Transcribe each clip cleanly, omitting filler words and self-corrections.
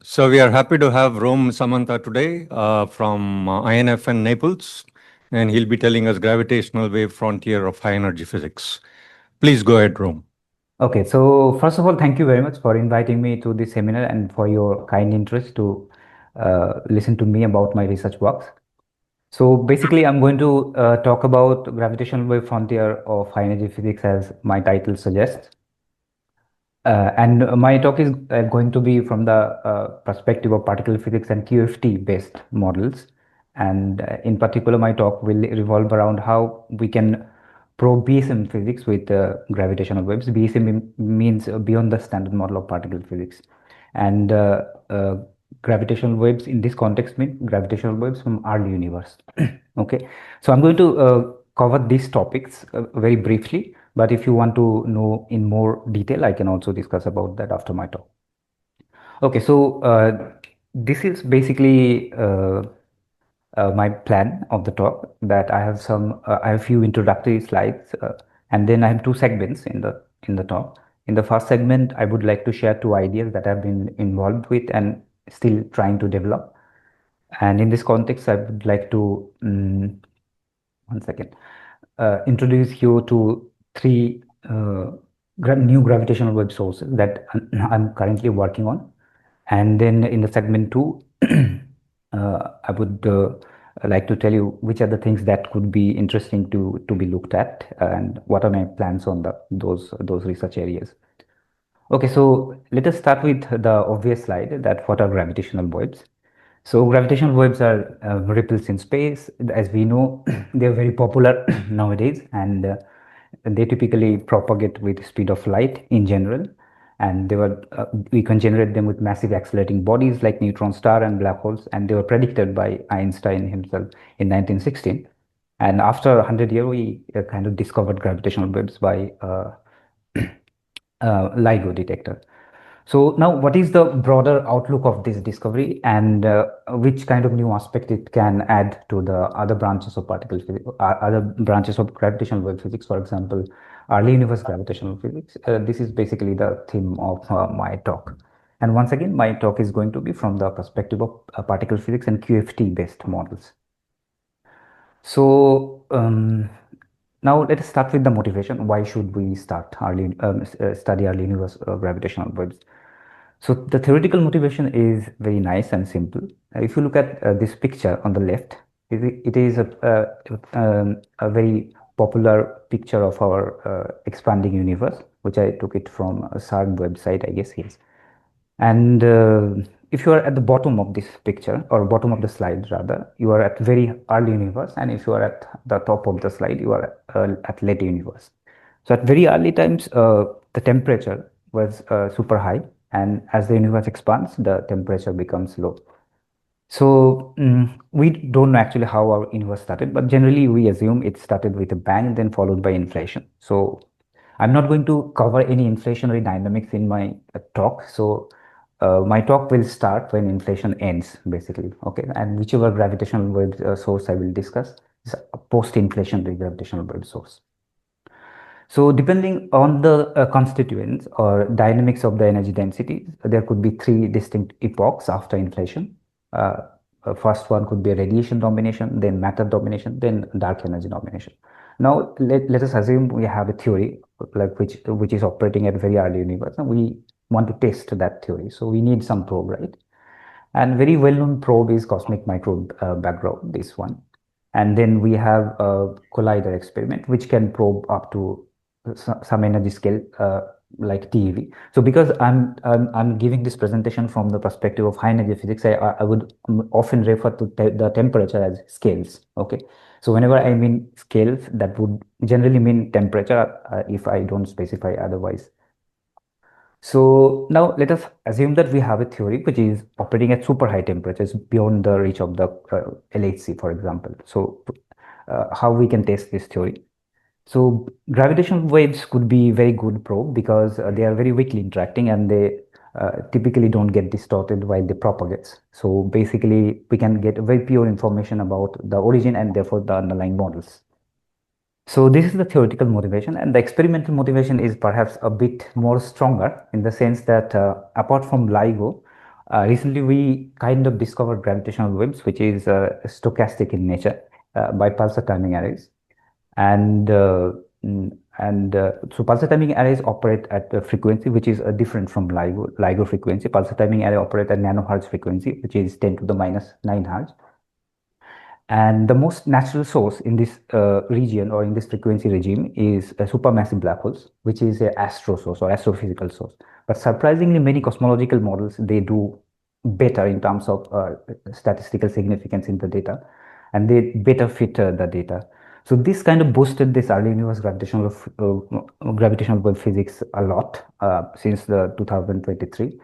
So we are happy to have Rom Samantha today from INF and Naples, and he'll be telling us gravitational wave frontier of high energy physics. Please go ahead, Rom. Okay, so first of all, thank you very much for inviting me to this seminar and for your kind interest to listen to me about my research works. So basically, I'm going to talk about gravitational wave frontier of high energy physics as my title suggests. And my talk is going to be from the perspective of particle physics and QFT based models. And in particular, my talk will revolve around how we can probe BSM physics with gravitational waves. BSM means beyond the standard model of particle physics. And gravitational waves in this context mean gravitational waves from early universe. Okay, so I'm going to cover these topics very briefly, but if you want to know in more detail, I can also discuss about that after my talk. Okay, so this is basically my plan of the talk. That I have few introductory slides, and then I have two segments in the talk. In the first segment, I would like to share two ideas that I've been involved with and still trying to develop. And in this context, I would like to one second introduce you to three new gravitational wave sources that I'm currently working on. And then in the segment two, I would like to tell you which are the things that could be interesting to be looked at and what are my plans on those research areas. Okay, so let us start with the obvious slide that what are gravitational waves. So gravitational waves are ripples in space. As we know, they are very popular nowadays, and they typically propagate with speed of light in general. And we can generate them with massive accelerating bodies like neutron star and black holes. And they were predicted by Einstein himself in 1916. And after 100 years, we kind of discovered gravitational waves by LIGO detector. So now, what is the broader outlook of this discovery, and which kind of new aspect it can add to the other branches of particle physics, other branches of gravitational wave physics, for example, early universe gravitational physics? This is basically the theme of my talk. And once again, my talk is going to be from the perspective of particle physics and QFT based models. So now let us start with the motivation. Why should we study early universe gravitational waves? So the theoretical motivation is very nice and simple. If you look at this picture on the left, it is a very popular picture of our expanding universe, which I took it from a CERN website, I guess, yes. And if you are at the bottom of this picture, or bottom of the slide rather, you are at very early universe, and if you are at the top of the slide, you are at late universe. So at very early times, the temperature was super high, and as the universe expands, the temperature becomes low. So we don't know actually how our universe started, but generally we assume it started with a bang, then followed by inflation. So I'm not going to cover any inflationary dynamics in my talk. So my talk will start when inflation ends, basically. Okay, and whichever gravitational wave source I will discuss is a post-inflationary gravitational wave source. So depending on the constituents or dynamics of the energy density, there could be three distinct epochs after inflation. Uh, First one could be radiation domination, then matter domination, then dark energy domination. Now let us assume we have a theory like which is operating at a very early universe, and we want to test that theory. So we need some probe, right? And very well-known probe is cosmic microwave background, this one. And then we have a collider experiment, which can probe up to some energy scale like TeV. So because I'm giving this presentation from the perspective of high energy physics, I would often refer to the temperature as scales. Okay. So whenever I mean scales, that would generally mean temperature if I don't specify otherwise. So now let us assume that we have a theory which is operating at super high temperatures beyond the reach of the LHC, for example. So how we can test this theory? So gravitational waves could be very good probe because they are very weakly interacting, and they typically don't get distorted while they propagate. So basically we can get very pure information about the origin and therefore the underlying models. So this is the theoretical motivation, and the experimental motivation is perhaps a bit more stronger in the sense that apart from LIGO, Recently, we kind of discovered gravitational waves, which is stochastic in nature, by pulsar timing arrays. And so pulsar timing arrays operate at a frequency which is different from LIGO frequency. Pulsar timing array operate at nanohertz frequency, which is 10 to the minus 9 hertz. And the most natural source in this region or in this frequency regime is supermassive black holes, which is an astro source or astrophysical source. But surprisingly, many cosmological models, they do better in terms of statistical significance in the data, and they better fit the data. So this kind of boosted this early universe gravitational wave physics a lot since the 2023.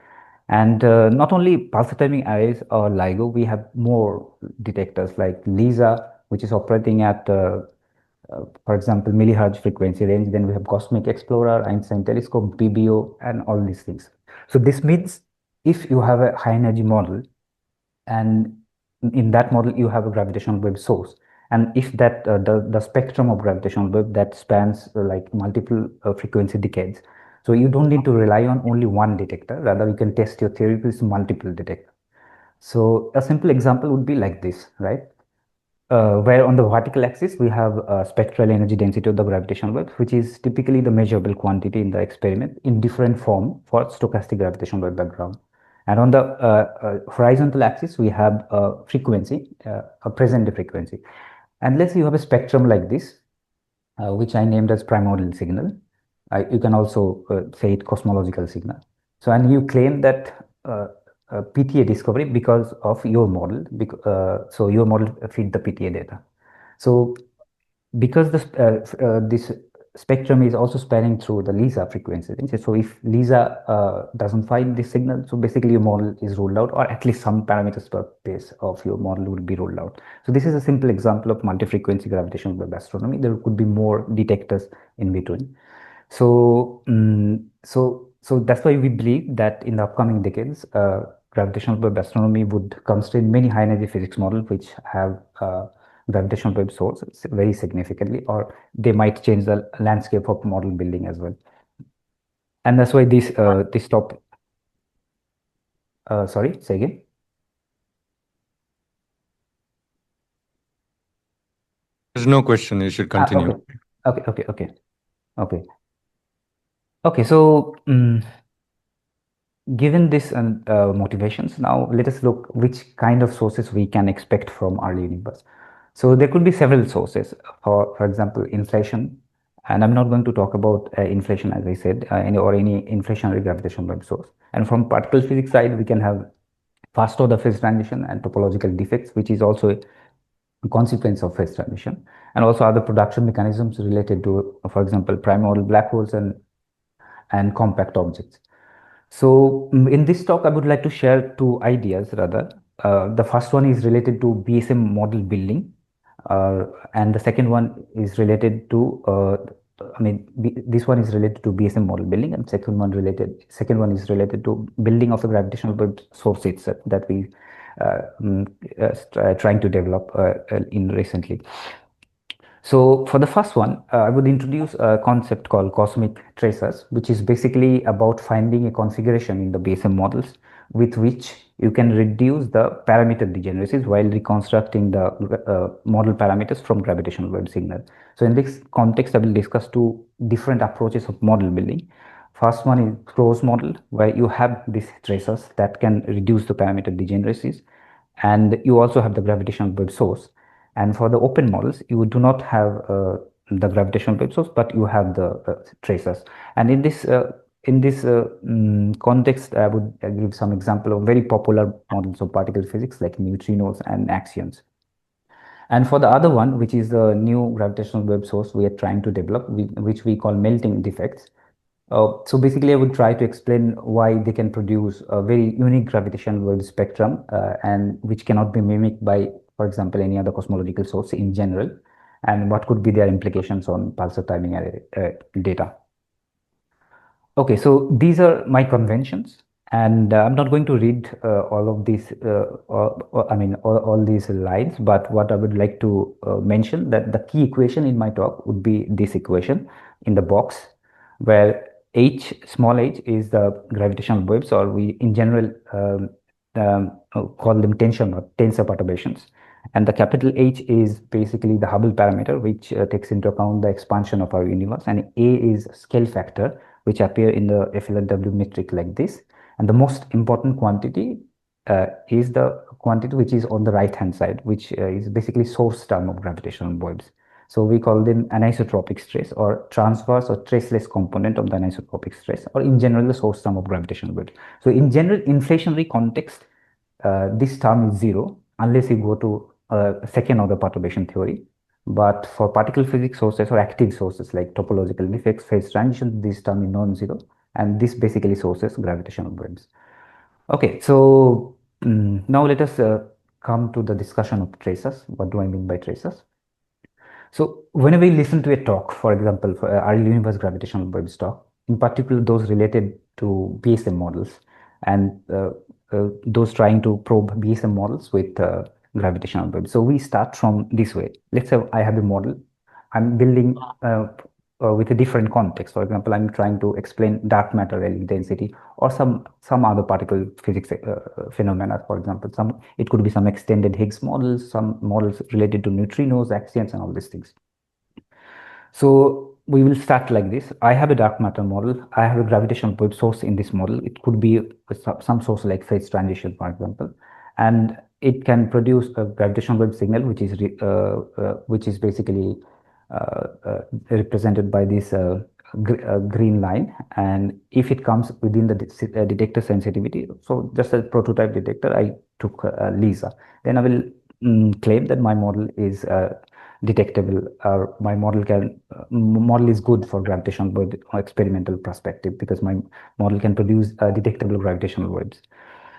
And not only pulsar timing arrays or LIGO, we have more detectors like LISA, which is operating at, for example, millihertz frequency range. Then we have Cosmic Explorer, Einstein Telescope, BBO, and all these things. So this means if you have a high energy model, and in that model you have a gravitational wave source, and if that the spectrum of gravitational wave that spans like multiple frequency decades, so you don't need to rely on only one detector, rather you can test your theory with multiple detectors. So a simple example would be like this, right? Where on the vertical axis we have spectral energy density of the gravitational wave, which is typically the measurable quantity in the experiment in different form for stochastic gravitational wave background. And on the horizontal axis, we have frequency, a present frequency. And let's say you have a spectrum like this, which I named as primordial signal. You can also say it cosmological signal. So, and you claim that PTA discovery because of your model. So your model feed the PTA data. So because this spectrum is also spanning through the LISA frequency range. So if LISA doesn't find this signal, so basically your model is ruled out, or at least some parameters per base of your model will be ruled out. So this is a simple example of multi-frequency gravitational wave astronomy. There could be more detectors in between. So, so that's why we believe that in the upcoming decades, gravitational wave astronomy would constrain many high energy physics models which have gravitational wave sources very significantly, or they might change the landscape of model building as well. And that's why this topic. Sorry, say again. There's no question. You should continue. Okay. Okay. So, given this motivations, now let us look which kind of sources we can expect from early universe. So there could be several sources. For example, inflation, and I'm not going to talk about inflation as I said, any inflationary gravitational wave source. And from particle physics side, we can have fast order phase transition and topological defects, which is also a consequence of phase transition, and also other production mechanisms related to, for example, primordial black holes and compact objects. So in this talk, I would like to share two ideas rather. The first one is related to BSM model building, and the second one is related to, this one is related to BSM model building, and second one is related to building of the gravitational wave source itself that we trying to develop in recently. So for the first one, I would introduce a concept called cosmic tracers, which is basically about finding a configuration in the BSM models with which you can reduce the parameter degeneracies while reconstructing the model parameters from gravitational wave signal. So in this context, I will discuss two different approaches of model building. First one is closed model, where you have these tracers that can reduce the parameter degeneracies, and you also have the gravitational wave source. And for the open models, you do not have the gravitational wave source, but you have the tracers. And in this context, I would give some example of very popular models of particle physics like neutrinos and axions. And for the other one, which is the new gravitational wave source we are trying to develop, which we call melting defects. So basically, I would try to explain why they can produce a very unique gravitational wave spectrum, and which cannot be mimicked by, for example, any other cosmological source in general, and what could be their implications on pulsar timing array data. Okay, so these are my conventions, and I'm not going to read all of these, all these lines, but what I would like to mention that the key equation in my talk would be this equation in the box, where h, small h, is the gravitational waves, or we in general call them tensor perturbations. And the capital H is basically the Hubble parameter, which takes into account the expansion of our universe. And A is scale factor, which appear in the FLW metric like this. And the most important quantity is the quantity which is on the right hand side, which is basically source term of gravitational waves. So we call them anisotropic stress or transverse or traceless component of the anisotropic stress, or in general the source term of gravitational waves. So in general inflationary context, this term is zero unless you go to second order perturbation theory. But for particle physics sources or active sources like topological defects, phase transition, this term is non-zero, and this basically sources gravitational waves. Okay, so now let us come to the discussion of traces. What do I mean by traces? So whenever you listen to a talk, for example, for early universe gravitational waves talk, in particular those related to BSM models and those trying to probe BSM models with gravitational waves. So we start from this way. Let's say I have a model. I'm building with a different context. For example, I'm trying to explain dark matter Rayleigh density or some other particle physics phenomena. For example, it could be some extended Higgs models, some models related to neutrinos, axions, and all these things. So we will start like this. I have a dark matter model. I have a gravitational wave source in this model. It could be some source like phase transition, for example, and it can produce a gravitational wave signal, which is basically represented by this green line. And if it comes within the detector sensitivity, so just a prototype detector, I took Lisa. Then I will claim that my model is detectable, or my model is good for gravitational wave experimental perspective, because my model can produce detectable gravitational waves.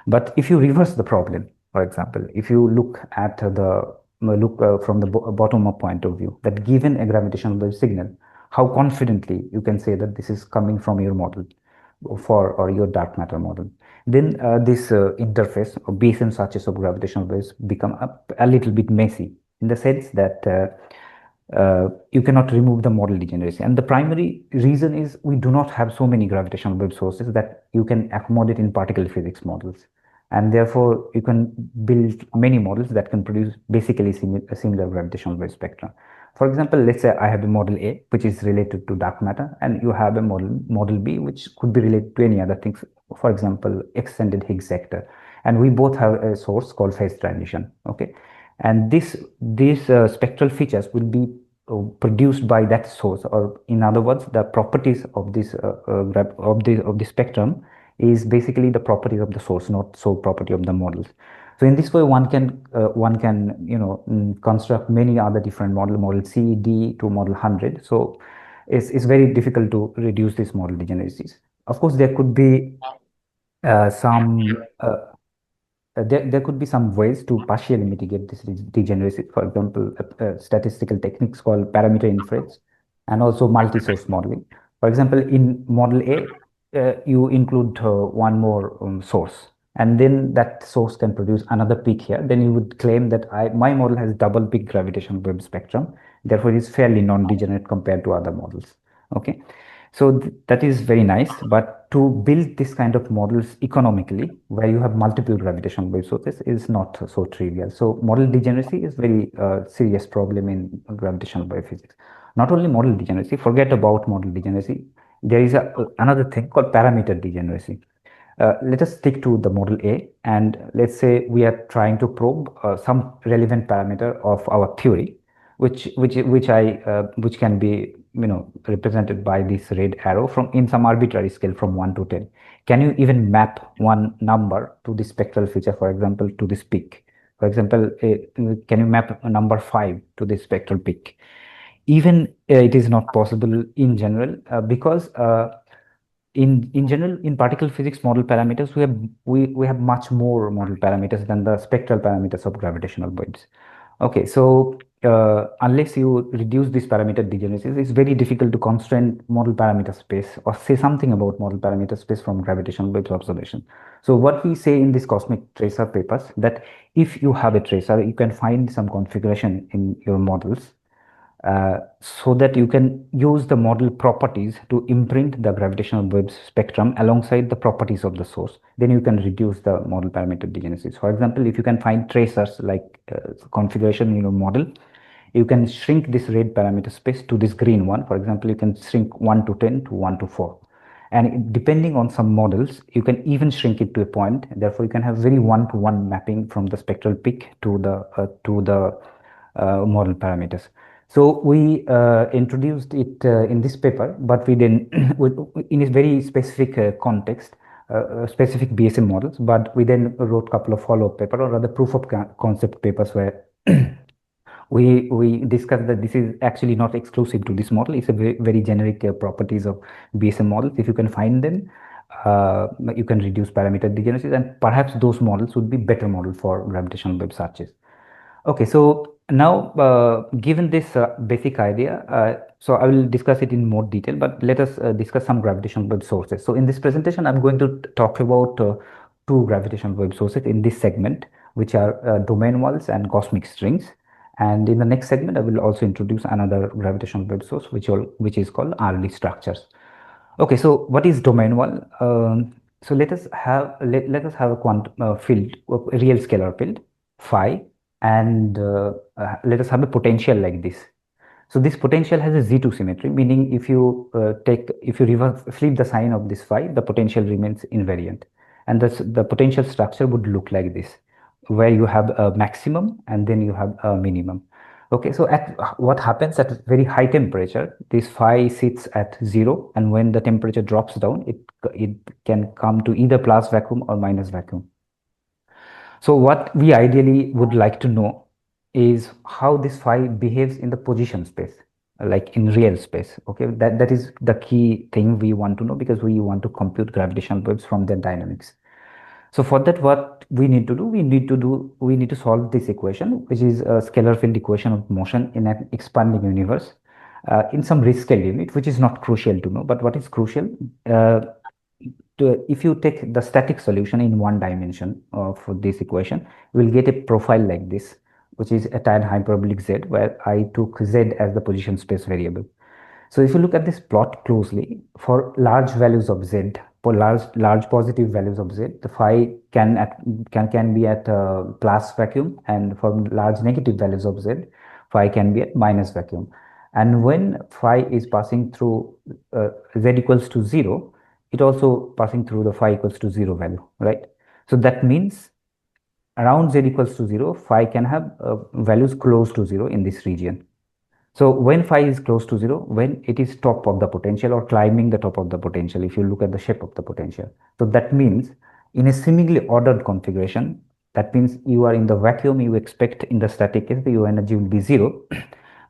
But if you reverse the problem, for example, if you look at the from the bottom up point of view, that given a gravitational wave signal, how confidently you can say that this is coming from your model or your dark matter model, then this interface or BSM searches of gravitational waves become a little bit messy, in the sense that you cannot remove the model degeneracy. And the primary reason is we do not have so many gravitational wave sources that you can accommodate in particle physics models. And therefore, you can build many models that can produce basically similar gravitational wave spectra. For example, let's say I have a model A, which is related to dark matter, and you have a model B, which could be related to any other things, for example, extended Higgs sector. And we both have a source called phase transition. Okay. And these spectral features will be produced by that source, or in other words, the properties of this of the spectrum is basically the properties of the source, not so property of the models. So in this way, one can construct many other different model C, D to model 100. So it's very difficult to reduce these model degeneracies. Of course, there could be some there could be some ways to partially mitigate this degeneracy. For example, statistical techniques called parameter inference and also multi-source modeling. For example, in model A, you include one more source, and then that source can produce another peak here. Then you would claim that my model has double peak gravitational wave spectrum. Therefore, it's fairly non-degenerate compared to other models. Okay. So that is very nice, but to build this kind of models economically, where you have multiple gravitational wave sources, is not so trivial. So model degeneracy is very serious problem in gravitational wave physics. Not only model degeneracy, forget about model degeneracy. There is another thing called parameter degeneracy. Let us stick to the model A, and let's say we are trying to probe some relevant parameter of our theory, which can be represented by this red arrow from in some arbitrary scale from 1 to 10. Can you even map one number to the spectral feature, for example, to this peak? For example, can you map a number 5 to the spectral peak? Even it is not possible in general, because in general, in particle physics model parameters, we have much more model parameters than the spectral parameters of gravitational waves. Okay, so unless you reduce this parameter degeneracies, it's very difficult to constrain model parameter space or say something about model parameter space from gravitational waves observation. So what we say in this cosmic tracer papers, that if you have a tracer, you can find some configuration in your models so that you can use the model properties to imprint the gravitational waves spectrum alongside the properties of the source. Then you can reduce the model parameter degeneracies. For example, if you can find tracers like configuration in your model, you can shrink this red parameter space to this green one. For example, you can shrink 1 to 10 to 1 to 4. And depending on some models, you can even shrink it to a point. Therefore, you can have very one-to-one mapping from the spectral peak to the model parameters. So we introduced it in this paper, but we then in a very specific context, specific BSM models. But we then wrote a couple of follow-up paper, or rather proof of concept papers, where we discussed that this is actually not exclusive to this model. It's a very generic properties of BSM models. If you can find them, you can reduce parameter degeneracies, and perhaps those models would be better model for gravitational wave searches. Okay, so now given this basic idea, so I will discuss it in more detail, but let us discuss some gravitational wave sources. So in this presentation, I'm going to talk about two gravitational wave sources in this segment, which are domain walls and cosmic strings. And in the next segment, I will also introduce another gravitational wave source, which is called early structures. Okay, so what is domain wall? So let us have a field, a real scalar field, phi, and let us have a potential like this. So this potential has a Z2 symmetry, meaning if you flip the sign of this phi, the potential remains invariant, and the potential structure would look like this, where you have a maximum and then you have a minimum. Okay, so at what happens at very high temperature, this phi sits at 0, and when the temperature drops down, it can come to either plus vacuum or minus vacuum. So what we ideally would like to know is how this phi behaves in the position space, like in real space. Okay, that is the key thing we want to know, because we want to compute gravitational waves from their dynamics. So for that, what we need to do, we need to solve this equation, which is a scalar field equation of motion in an expanding universe in some rescale limit, which is not crucial to know. But what is crucial, if you take the static solution in one dimension for this equation, you will get a profile like this, which is a tan hyperbolic z, where I took z as the position space variable. So if you look at this plot closely, for large values of z, for large positive values of z, the phi can be at plus vacuum, and for large negative values of z, phi can be at minus vacuum. And when phi is passing through z equals to 0, it also passing through the phi equals to 0 value, right? So that means around z equals to 0, phi can have values close to 0 in this region. So when phi is close to 0, when it is top of the potential or climbing the top of the potential, if you look at the shape of the potential. So that means in a similarly ordered configuration, that means you are in the vacuum, you expect in the static case your energy will be 0,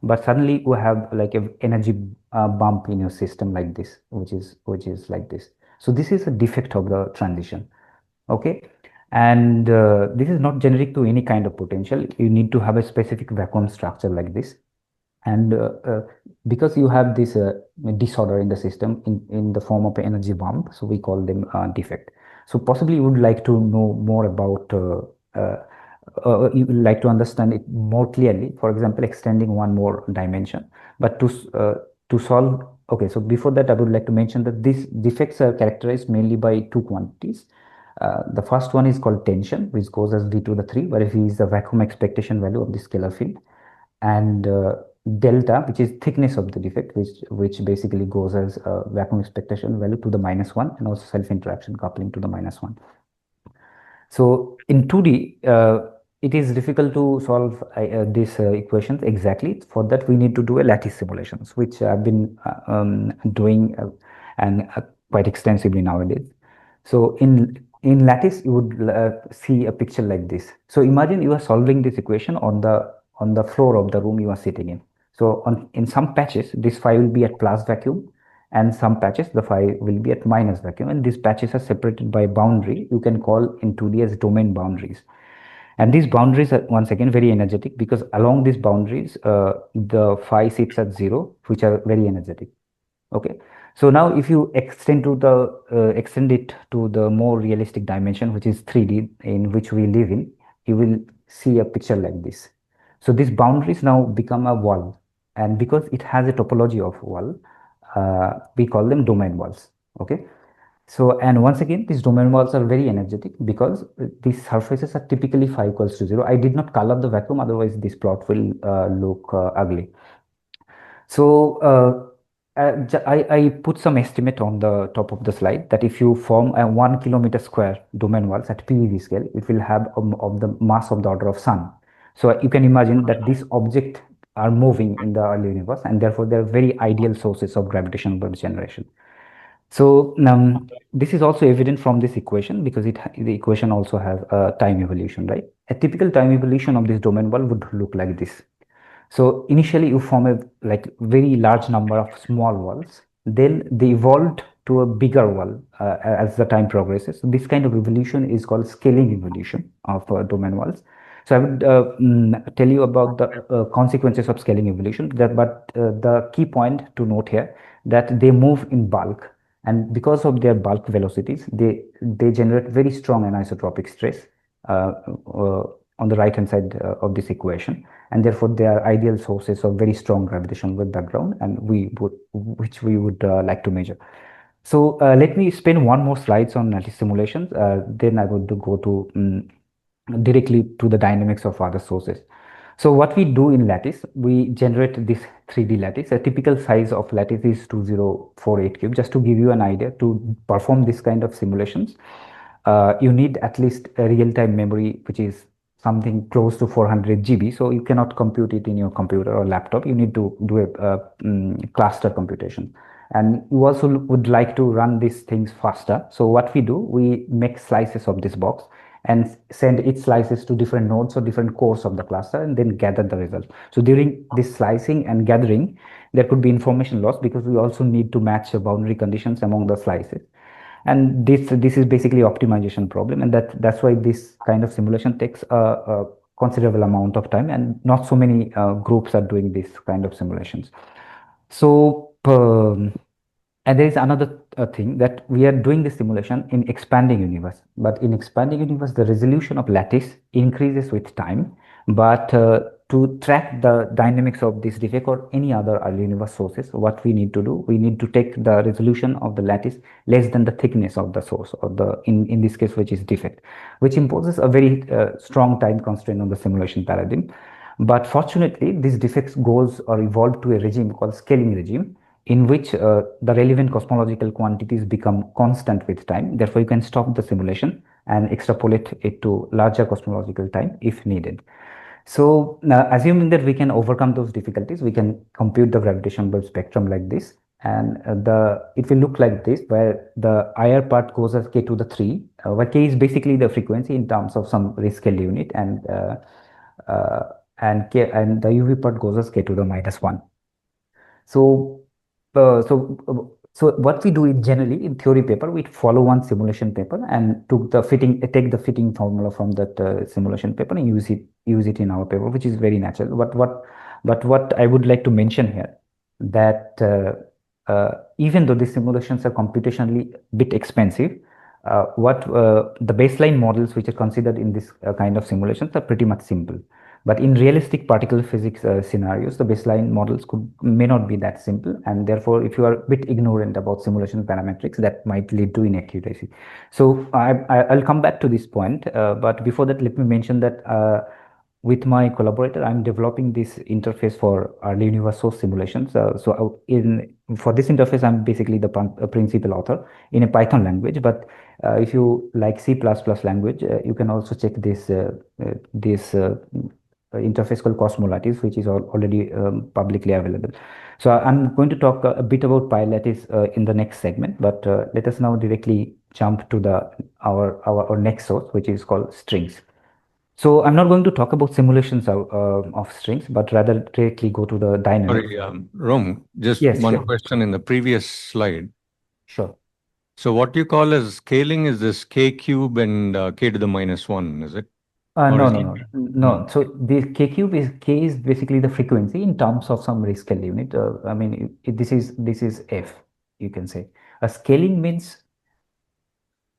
but suddenly you have like a energy bump in your system like this, which is like this. So this is a defect of the transition. Okay, and this is not generic to any kind of potential. You need to have a specific vacuum structure like this. And because you have this disorder in the system in the form of energy bump, so we call them defect. So possibly you would like to know more about you would like to understand it more clearly, for example extending one more dimension. But to solve, okay, so before that I would like to mention that these defects are characterized mainly by two quantities. The first one is called tension, which goes as v to the 3, where v is the vacuum expectation value of the scalar field, and delta, which is thickness of the defect, which basically goes as vacuum expectation value to the -1, and also self interaction coupling to the -1. So in 2D, it is difficult to solve these equations exactly. For that, we need to do a lattice simulations, which I've been doing and quite extensively nowadays. So in lattice, you would see a picture like this. So imagine you are solving this equation on the floor of the room you are sitting in. So in some patches, this phi will be at plus vacuum, and some patches the phi will be at minus vacuum, and these patches are separated by boundary you can call in 2D as domain boundaries. And these boundaries are once again very energetic, because along these boundaries the phi sits at 0, which are very energetic. Okay, so now if you extend it to the more realistic dimension, which is 3D, in which we live in, you will see a picture like this. So these boundaries now become a wall. and because it has a topology of wall, we call them domain walls. Okay. So, and once again, these domain walls are very energetic because these surfaces are typically phi equals to 0. I did not color the vacuum, otherwise this plot will look ugly. So I put some estimate on the top of the slide that if you form a 1 kilometer square domain walls at PeV scale, it will have of the mass of the order of sun. So you can imagine that these objects are moving in the early universe, and therefore they are very ideal sources of gravitational wave generation. So this is also evident from this equation because the equation also has a time evolution, right? A typical time evolution of this domain wall would look like this. So initially you form a like very large number of small walls, then they evolved to a bigger wall as the time progresses. So this kind of evolution is called scaling evolution of domain walls. So I would tell you about the consequences of scaling evolution. But the key point to note here that they move in bulk, and because of their bulk velocities, they generate very strong anisotropic stress uh, uh, on the right hand side of this equation, and therefore they are ideal sources of very strong gravitational wave background, and which we would like to measure. So let me spend one more slides on lattice simulations. Then I would go to directly to the dynamics of other sources. So what we do in lattice, we generate this 3D lattice. A typical size of lattice is 2048 cube. Just to give you an idea, to perform this kind of simulations, you need at least a real-time memory, which is something close to 400 GB. So you cannot compute it in your computer or laptop. You need to do a cluster computation. And you also would like to run these things faster. So what we do, we make slices of this box and send each slices to different nodes or different cores of the cluster and then gather the result. So during this slicing and gathering, there could be information loss because we also need to match the boundary conditions among the slices. And this is basically optimization problem, and that's why this kind of simulation takes a considerable amount of time, and not so many groups are doing this kind of simulations. So and there is another thing that we are doing the simulation in expanding universe, but in expanding universe the resolution of lattice increases with time. But to track the dynamics of this defect or any other early universe sources, what we need to do, we need to take the resolution of the lattice less than the thickness of the source, or the in this case which is defect, which imposes a very strong time constraint on the simulation paradigm. But fortunately these defects goes or evolved to a regime called scaling regime, in which the relevant cosmological quantities become constant with time. Therefore, you can stop the simulation and extrapolate it to larger cosmological time if needed. So, assuming that we can overcome those difficulties, we can compute the gravitational wave spectrum like this, and it will look like this, where the IR part goes as k to the 3, where k is basically the frequency in terms of some rescale unit, uh, and the UV part goes as k to the -1. So, uh, so, uh, so what we do in generally in theory paper, we follow one simulation paper and take the fitting formula from that simulation paper and use it in our paper, which is very natural. But what I would like to mention here, that even though these simulations are computationally a bit expensive, what the baseline models which are considered in this kind of simulations are pretty much simple. But in realistic particle physics scenarios, the baseline models may not be that simple, and therefore, if you are a bit ignorant about simulation parametrics, that might lead to inaccuracy. So I'll come back to this point, but before that, let me mention that with my collaborator, I'm developing this interface for early universe source simulations. For this interface, I'm basically the principal author in a Python language. But if you like C++ language, you can also check this interface called Cosmological, which is already publicly available. So I'm going to talk a bit about PyLattice in the next segment, but let us now directly jump to our next source, which is called strings. So I'm not going to talk about simulations of strings, but rather directly go to the dynamics. Sorry, Rom, just Yes, one sure, question in the previous slide. sure. So what you call as scaling is this k cube and k to the -1, is it? Or No, is no, it? no, no. No. So the k cube is k is basically the frequency in terms of some rescale unit. I mean, this is f. You can say a scaling means,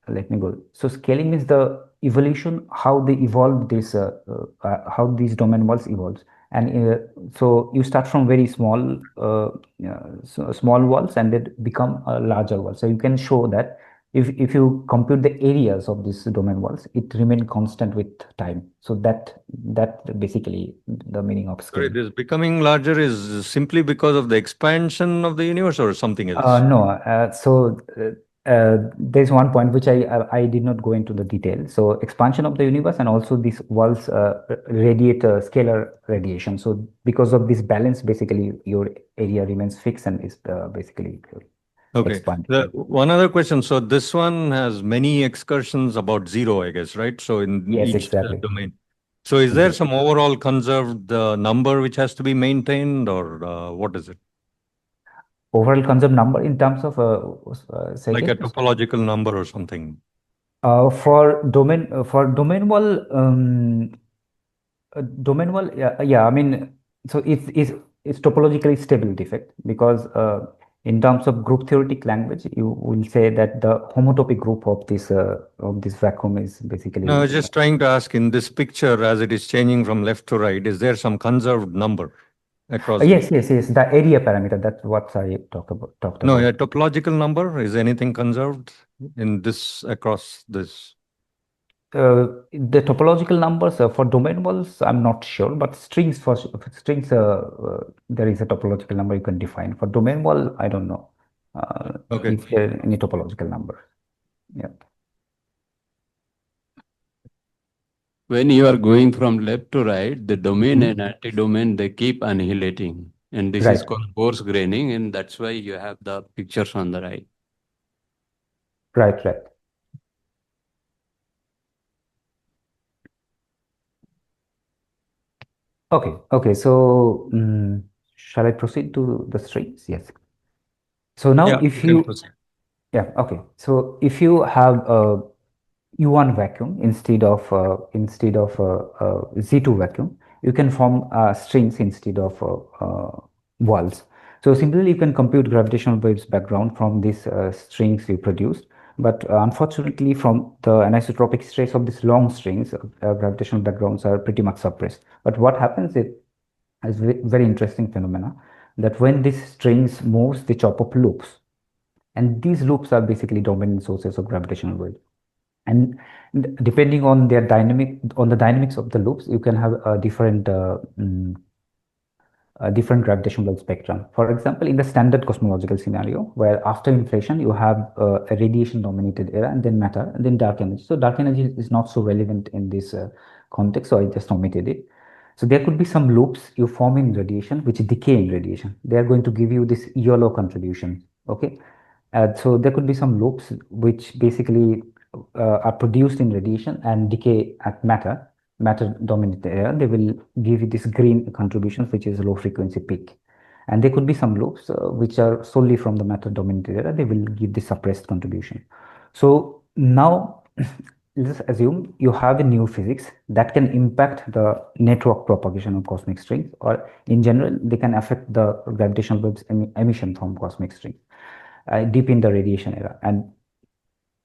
let me go. So scaling means the evolution, how they evolve this, how these domain walls evolves, And so you start from very small small walls and then become a larger wall. So you can show that if you compute the areas of these domain walls, it remain constant with time. So that basically the meaning of Sorry, scaling. this becoming larger is simply because of the expansion of the universe or something else? No, there's one point which I did not go into the detail. So expansion of the universe and also these walls radiate scalar radiation. So because of this balance, basically your area remains fixed and is basically Okay. expanding. The one other question. So this one has many excursions about zero, I guess, right? So in Yes, each exactly. domain. So is there Exactly. some overall conserved number which has to be maintained, or what is it? Overall conserved number in terms of say Like a again. topological number or something? For domain wall, domain wall, yeah, I mean, so it's topologically stable defect because in terms of group theoretic language, you will say that the homotopy group of this vacuum is No, I basically was just trying to ask in this picture as it is changing from left to right, is there some conserved number across the. yes, the area parameter. That's what I talked No, a about. topological number, is anything conserved in this across this? The topological numbers for domain walls, I'm not sure, but strings for strings, there is a topological number you can define. For domain wall, I don't know Okay. if there any topological number. Yeah. When you are going from left to right, the domain Mhm. and anti-domain, they keep annihilating. And this is Right, called coarse graining, and that's why you have the pictures on the right. right. Okay. So, shall I proceed to the strings? Yes. So now, Yeah, you if can you, proceed. yeah, okay. So if you have a U1 vacuum instead of Z2 vacuum, you can form strings instead of walls. So similarly, you can compute gravitational waves background from these strings you produced. But unfortunately, from the anisotropic stress of these long strings, gravitational backgrounds are pretty much suppressed. But what happens is very interesting phenomena that when these strings moves, they chop up loops, and these loops are basically dominant sources of gravitational waves. And depending on their dynamic, on the dynamics of the loops, you can have a different gravitational spectrum. For example, in the standard cosmological scenario, where after inflation you have a radiation dominated era and then matter and then dark energy. So dark energy is not so relevant in this context, so I just omitted it. So there could be some loops you form in radiation which decay in radiation. They are going to give you this yellow contribution. Okay. So there could be some loops which basically are produced in radiation and decay at matter dominant area. They will give you this green contributions, which is low frequency peak. And there could be some loops which are solely from the matter dominant area. They will give the suppressed contribution. So now let's assume you have a new physics that can impact the network propagation of cosmic strings, or in general, they can affect the gravitational waves emission from cosmic strings deep in the radiation era. And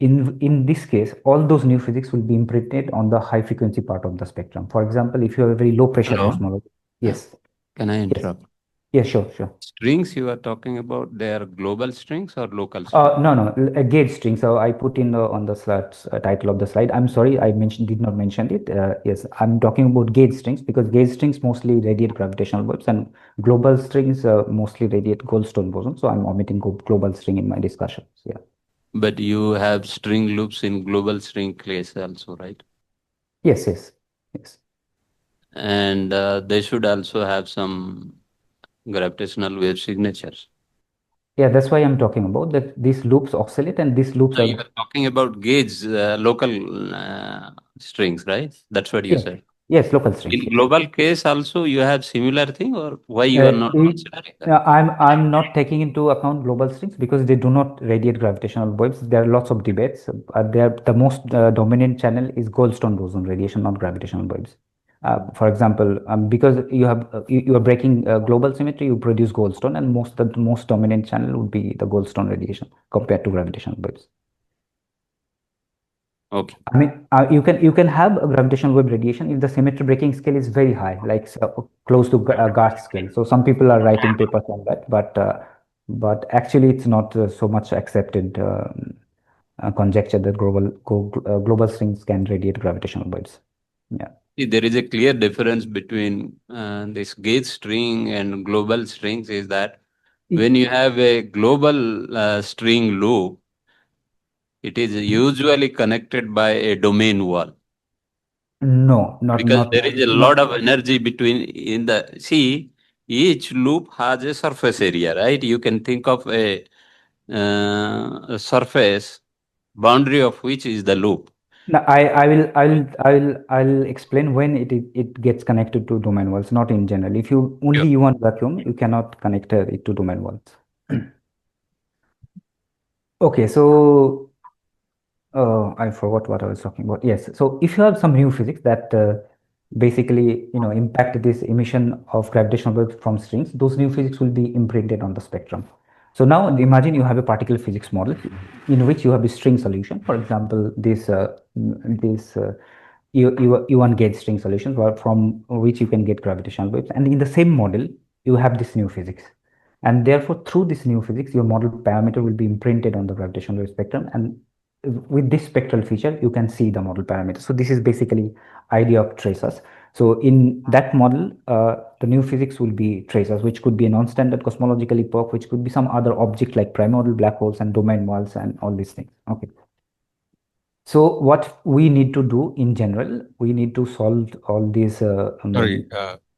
in this case, all those new physics will be imprinted on the high frequency part of the spectrum. For example, if you have a very low pressure Hello? cosmology. Uh, Yes, Can I yes, interrupt? yes, sure. Strings you are talking about, they are global strings or local strings? No, a gauge string. So I put in on the slides, title of the slide. I'm sorry, I did not mention it. Yes, I'm talking about gauge strings because gauge strings mostly radiate gravitational waves, and global strings mostly radiate Goldstone boson. So I'm omitting global string in my discussions. Yeah. But you have string loops in global string case also, right? Yes. And they should also have some gravitational wave signatures. Yeah, that's why I'm talking about that these loops oscillate and these loops No, you are, are talking about gauge local strings, right? That's what you yes, said. yes, local strings, In yes. global case also you have similar thing, or why you are Uh, not we, considering that? I'm not taking into account global strings because they do not radiate gravitational waves. There are lots of debates. There the most dominant channel is Goldstone boson radiation, not gravitational waves. For example, because you are breaking global symmetry, you produce Goldstone, and the most dominant channel would be the Goldstone radiation compared to gravitational waves. Okay. I mean, you can have a gravitational wave radiation if the symmetry breaking scale is very high, like close to Garth scale. So some people are writing papers on that, but actually it's not so much accepted conjecture that global strings can radiate gravitational waves. Yeah. See, there is a clear difference between this gauge string and global strings is that when you have a global string loop, it is usually connected by a domain wall No, because there is a lot of not. energy between in the see each loop has a surface area, right? You can think of a surface boundary of which is the loop. No, I'll explain when it gets connected to domain walls, not in general. If you Yeah. only you want vacuum, you cannot connect it to domain walls. Okay, so I forgot what I was talking about. Yes, so if you have some new physics that basically impact this emission of gravitational waves from strings, those new physics will be imprinted on the spectrum. So now imagine you have a particle physics model in which you have a string solution. For example, this U1 gauge string solution from which you can get gravitational waves. And in the same model, you have this new physics. And therefore, through this new physics, your model parameter will be imprinted on the gravitational wave spectrum. And with this spectral feature, you can see the model parameter. So this is basically idea of tracers. So in that model, the new physics will be tracers, which could be a non-standard cosmological epoch, which could be some other object like primordial black holes and domain walls and all these things. Okay. So what we need to do in general, we need to solve all these. Sorry,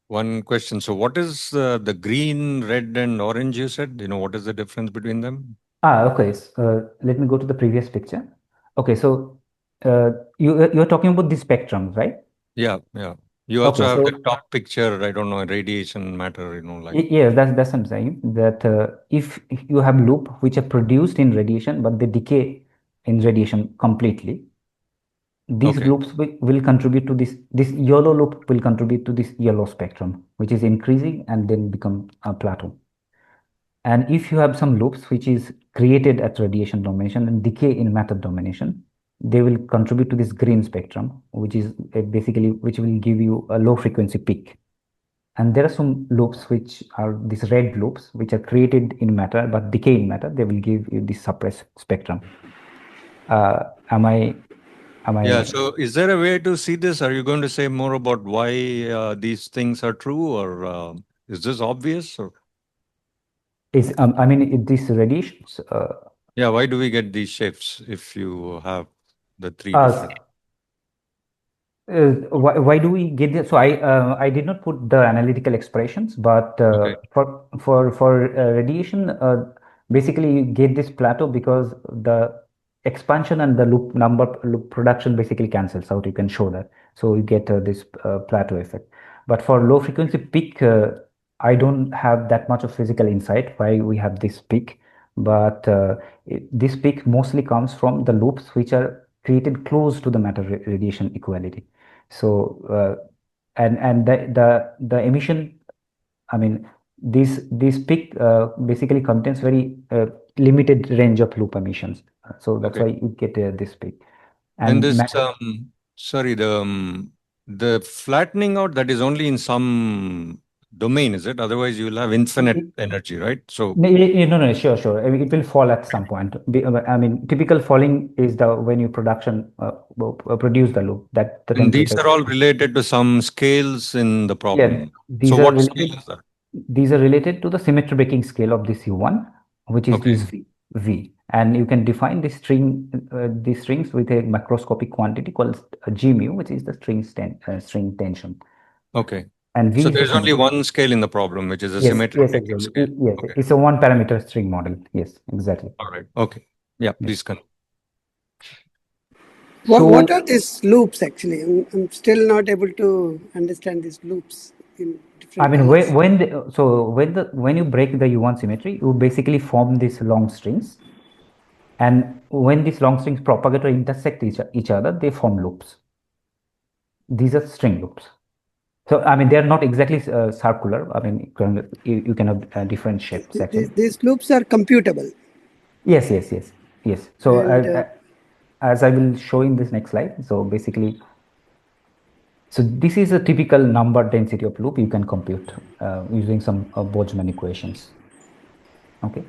one question. So what is the green, red, and orange you said? What is the difference between them? Okay. Let me go to the previous picture. Okay, so you're talking about the spectrums, right? Yeah, yeah. You also Okay, have the so top picture, I don't know, radiation matter, like. yes, that's what I'm saying. That if you have loop which are produced in radiation, but they decay in radiation completely, these Okay. loops will contribute to this yellow loop will contribute to this yellow spectrum, which is increasing and then become a plateau. And if you have some loops which is created at radiation domination and decay in matter domination, they will contribute to this green spectrum, which is basically which will give you a low frequency peak. And there are some loops which are these red loops which are created in matter but decay in matter. They will give you this suppressed spectrum. Am I? Yeah, so is there a way to see this? Are you going to say more about why these things are true, or is this obvious? Or I mean, these radiations. yeah, why do we get these shapes if you have the three Uh, different? why do we get this? So I did not put the analytical expressions, but Okay. for radiation, basically you get this plateau because the expansion and the loop production basically cancels out. You can show that, so you get this plateau effect. But for low frequency peak, I don't have that much of physical insight why we have this peak, but this peak mostly comes from the loops which are created close to the matter radiation equality. So and the emission, I mean, this peak basically contains very limited range of loop emissions. So that's Okay. why you get this peak. Then And this, matter, sorry, the flattening out, that is only in some domain, is it? Otherwise, you will have infinite energy, right? So no, sure. I mean, it will fall at some point. I mean, typical falling is the when you produce the loop that the and these temperature. are all related to some scales in the Yeah, problem. So what scale is that? these are related to the symmetry breaking scale of this U1, which Okay. is V. And you can define this these strings with a macroscopic quantity called G mu, which is the string tension. Okay. And V So is the there's only symmetry. one scale in the problem, which is a Yes, symmetric yes, breaking exactly. scale. Yes, Okay. it's a one parameter string model. Yes, exactly. All right. Okay. Yeah, Yes. please continue. What So are these loops actually? I'm still not able to understand these loops in I different mean, colors. when you break the U1 symmetry, you basically form these long strings. And when these long strings propagate or intersect each other, they form loops. These are string loops. So, I mean, they are not exactly circular. I mean, you can have different shapes actually. These loops are computable, Yes. So, and as I will show in this next slide. So basically, so this is a typical number density of loop you can compute using some Boltzmann equations. Okay.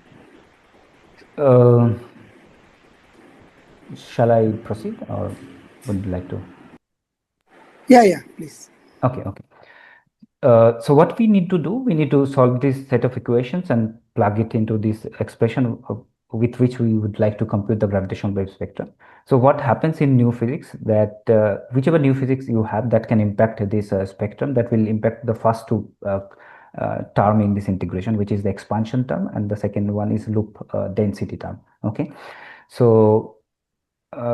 Shall I proceed, or would you like to? Yeah, please. Okay. So what we need to do, we need to solve this set of equations and plug it into this expression with which we would like to compute the gravitational wave spectrum. So what happens in new physics, that whichever new physics you have that can impact this spectrum, that will impact the first two term in this integration, which is the expansion term, and the second one is loop density term. Okay. So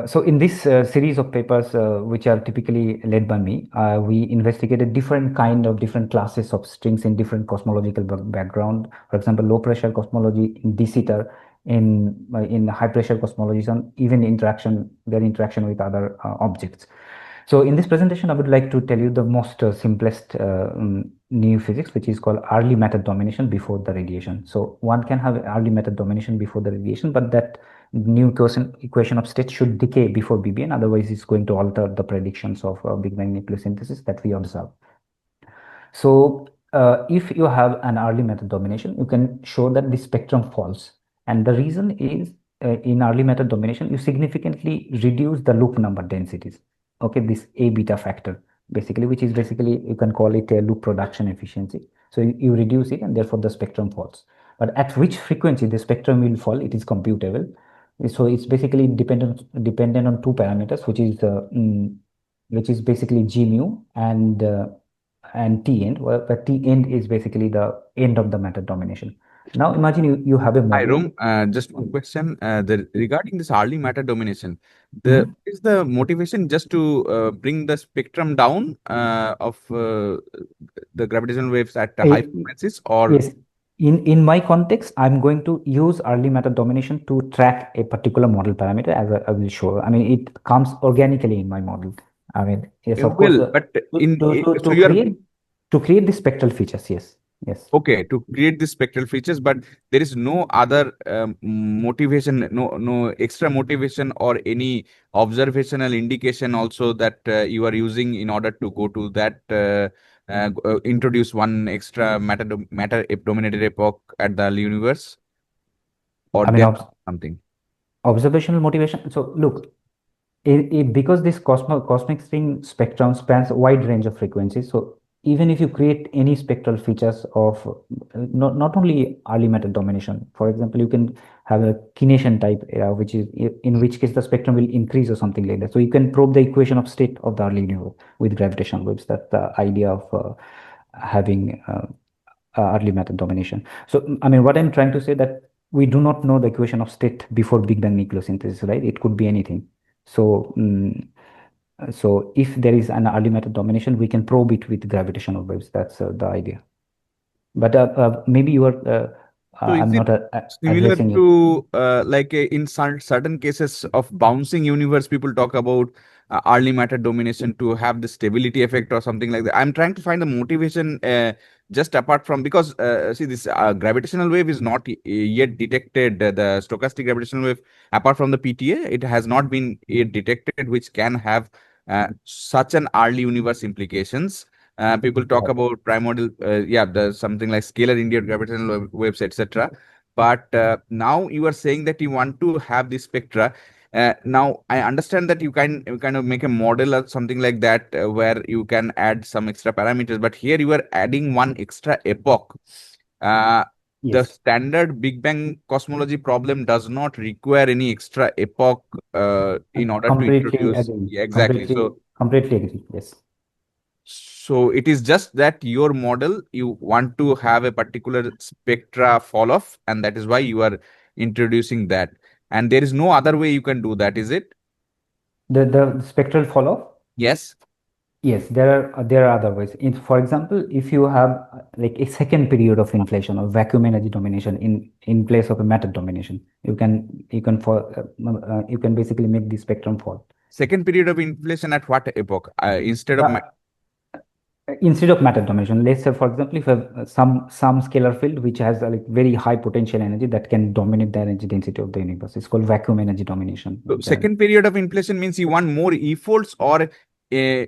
so in this series of papers, which are typically led by me, we investigated different classes of strings in different cosmological background. For example, low pressure cosmology in de Sitter, in high pressure cosmology, and even their interaction with other objects. So in this presentation, I would like to tell you the most simplest new physics, which is called early matter domination before the radiation. So one can have early matter domination before the radiation, but that new equation of state should decay before BBN. Otherwise, it's going to alter the predictions of Big Bang nucleosynthesis that we observe. So if you have an early matter domination, you can show that the spectrum falls. And the reason is in early matter domination, you significantly reduce the loop number densities. Okay, this A beta factor, basically, which is basically, you can call it a loop production efficiency. So you reduce it, and therefore the spectrum falls. But at which frequency the spectrum will fall, it is computable. So it's basically dependent on two parameters, which is basically G mu and T end, where T end is basically the end of the matter domination. Now imagine you have a Hi, model. Rom. Just one question. Regarding this early matter domination, Mhm. is the motivation just to bring the spectrum down of the gravitational waves at the high Eh, frequencies, or Yes, in my context, I'm going to use early matter domination to track a particular model parameter, as I will show. I mean, it comes organically in my model. I mean, yes, of course, well, but so you are to create the spectral features. Yes. okay to create these spectral features, but there is no other motivation, no extra motivation or any observational indication also that you are using in order to go to that introduce one extra matter dominated epoch at the universe, or I mean, there something. observational motivation. So look, because this cosmic string spectrum spans a wide range of frequencies, so even if you create any spectral features of not only early matter domination, for example, you can have a kination type, which is in which case the spectrum will increase or something like that. So you can probe the equation of state of the early universe with gravitational waves. That's the idea of having early matter domination. So I mean, what I'm trying to say, that we do not know the equation of state before Big Bang nucleosynthesis, right? It could be anything. So so if there is an early matter domination, we can probe it with gravitational waves. That's the idea. But maybe you are So is I'm it not similar addressing it. to like in certain cases of bouncing universe, people talk about early matter domination to have the stability effect or something like that. I'm trying to find the motivation just apart from, because see, this gravitational wave is not yet detected. The stochastic gravitational wave, apart from the PTA, it has not been yet detected, which can have such an early universe implications. People talk about primordial, the something like scalar Indian gravitational waves, etc. But now you are saying that you want to have this spectra. Now I understand that you can kind of make a model or something like that where you can add some extra parameters. But here you are adding one extra epoch. Uh, the Yes, standard Big Bang cosmology problem does not require any extra epoch in order to completely introduce. agree. Yeah, exactly. Completely agree. Yes. So it is just that your model, you want to have a particular spectra fall off, and that is why you are introducing that. And there is no other way you can do that, is it? The spectral follow. Yes. Yes, there are other ways. For example, if you have like a second period of inflation or vacuum energy domination in place of a matter domination, you can basically make the spectrum fall. Second period of inflation at what epoch? Instead of Uh, instead of matter domination. Let's say, for example, if you have some scalar field which has a like very high potential energy that can dominate the energy density of the universe. It's called vacuum energy domination. So second period of inflation means you want more e-folds, or you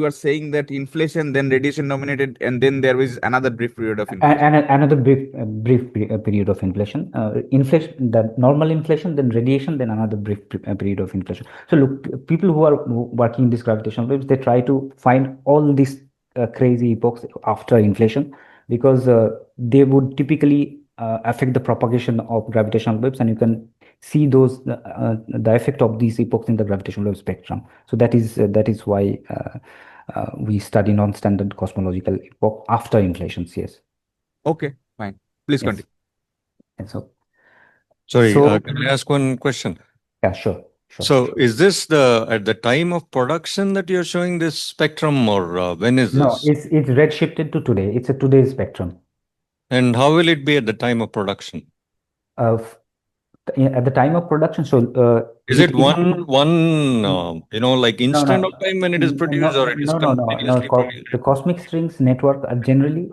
are saying that inflation then radiation dominated, and then there is another brief period of inflation. And another brief period of inflation. Inflation, the normal inflation, then radiation, then another brief period of inflation. So look, people who are working in these gravitational waves, they try to find all these crazy epochs after inflation, because they would typically affect the propagation of gravitational waves, and you can see those the effect of these epochs in the gravitational wave spectrum. So that is why we study non-standard cosmological epoch after inflations. Yes. Okay, fine. Please Yes. continue. And so, Sorry, So- can I ask one question? yeah, sure. So is this at the time of production that you're showing this spectrum, or when is No, this? it's redshifted to today. It's a today's spectrum. And how will it be at the time of production? At the time of production, so Is it one like no, instant of time when it is produced, or it is no. continuously produced? The cosmic strings network are generally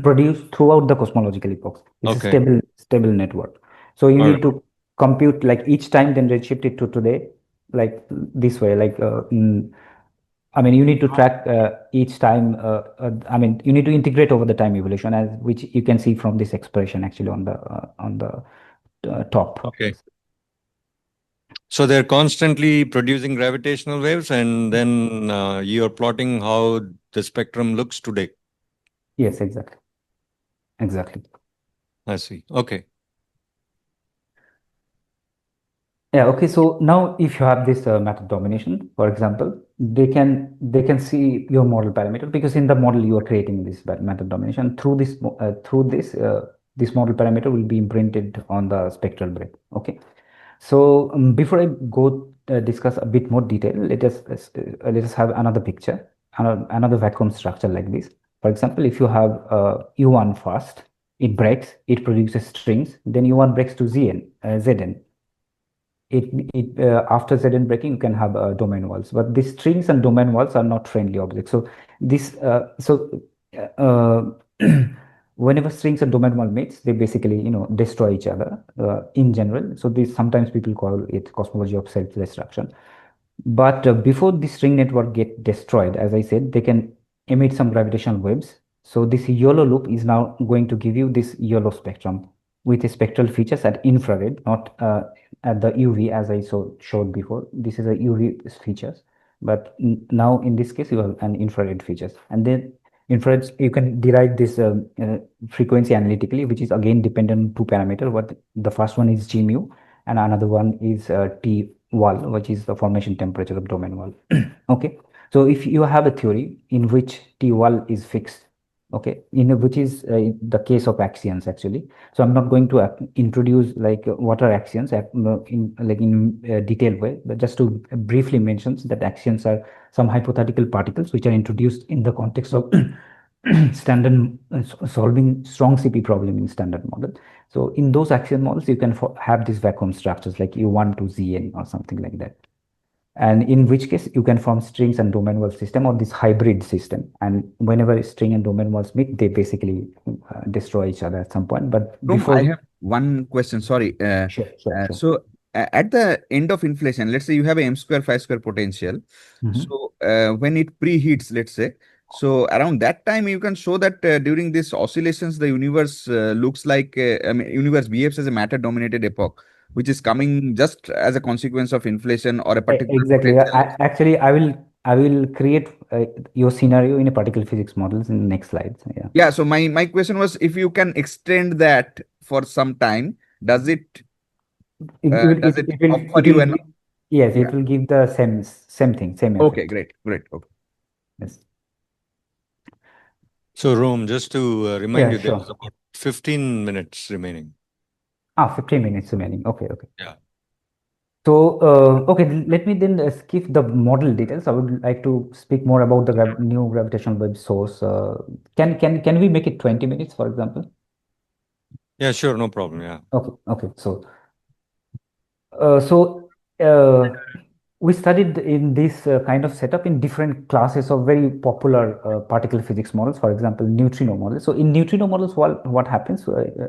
produced throughout the cosmological epochs. It's Okay. a stable network. So you All need right. to compute like each time, then redshift it to today, like this way. I mean, you need to track each time. I mean, you need to integrate over the time evolution, as which you can see from this expression actually on the top. Okay. So they're constantly producing gravitational waves, and then you're plotting how the spectrum looks today. Yes, exactly. Exactly. I see. Okay. Yeah. Okay. So now, if you have this method domination, for example, they can see your model parameter, because in the model you are creating this method domination. Through this model parameter will be imprinted on the spectral breadth. Okay. So before I go discuss a bit more detail, let us have another picture, another vacuum structure like this. For example, if you have U1 first, it breaks, it produces strings, then U1 breaks to Zn. After Zn breaking, you can have domain walls, but these strings and domain walls are not friendly objects. So uh, whenever strings and domain wall meets, they basically destroy each other in general. So this, sometimes people call it cosmology of self-destruction. But before the string network get destroyed, as I said, they can emit some gravitational waves. So this yellow loop is now going to give you this yellow spectrum with the spectral features at infrared, not at the UV, as I showed before. This is a UV features, but now in this case you have an infrared features, and then infrared you can derive this frequency analytically, which is again dependent on two parameters. What the first one is G mu, and another one is T wall, which is the formation temperature of domain wall. Okay, so if you have a theory in which T wall is fixed, okay, which is the case of axions actually. So I'm not going to introduce like what are axions in detailed way, but just to briefly mention that axions are some hypothetical particles which are introduced in the context of standard solving strong CP problem in standard model. So in those axion models, you can have these vacuum structures like U1 to Zn or something like that. And in which case you can form strings and domain wall system, or this hybrid system. And whenever string and domain walls meet, they basically destroy each other at some point. But before I have one question. Sorry. Sure. So at the end of inflation, let's say you have a m square phi square potential. So when it preheats, let's say, so around that time you can show that during these oscillations, the universe looks like I mean, universe behaves as a matter dominated epoch, which is coming just as a consequence of inflation or a particular Exactly. potential. Actually, I will create your scenario in a particle physics models in the next slides. Yeah. Yeah. So my question was, if you can extend that for some time, does it offer you an Yes, yeah. it will give the same thing, same effect. Okay, great. Okay. Yes. So, Rome, just to remind you, Sure. there's about 15 minutes remaining. 15 minutes remaining. Okay. Yeah. So, okay, let me then skip the model details. I would like to speak more about the new gravitational wave source. Can we make it 20 minutes, for example? Yeah, sure, no problem. Yeah. Okay. So, uh, We studied in this kind of setup in different classes of very popular particle physics models, for example, neutrino models. So in neutrino models, what happens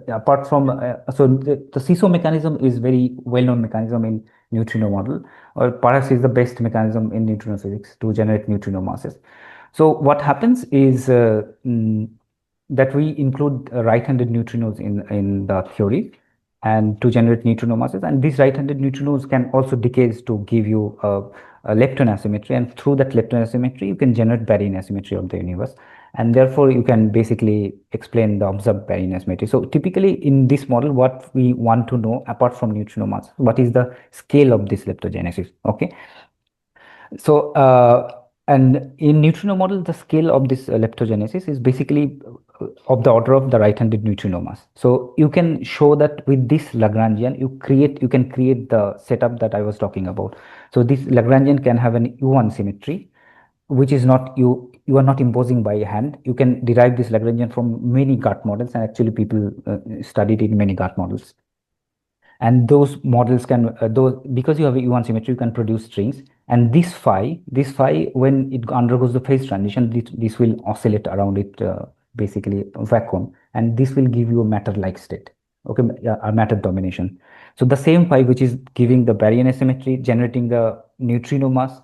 apart from, the seesaw mechanism is very well-known mechanism in neutrino model, or perhaps is the best mechanism in neutrino physics to generate neutrino masses. So what happens is that we include right-handed neutrinos in the theory, and to generate neutrino masses, and these right-handed neutrinos can also decay to give you a lepton asymmetry, and through that lepton asymmetry you can generate baryon asymmetry of the universe, and therefore you can basically explain the observed baryon asymmetry. So typically in this model, what we want to know apart from neutrino mass, what is the scale of this leptogenesis? Okay, so and in neutrino model, the scale of this leptogenesis is basically of the order of the right-handed neutrino mass. So you can show that with this Lagrangian, you can create the setup that I was talking about. So this Lagrangian can have an U1 symmetry, which is not you are not imposing by hand. You can derive this Lagrangian from many GART models, and actually people studied it in many GART models. And those models can those, because you have a U1 symmetry, you can produce strings, and this phi when it undergoes the phase transition, this will oscillate around it, basically vacuum, and this will give you a matter-like state, okay, a matter domination. So the same phi which is giving the baryon asymmetry, generating the neutrino mass,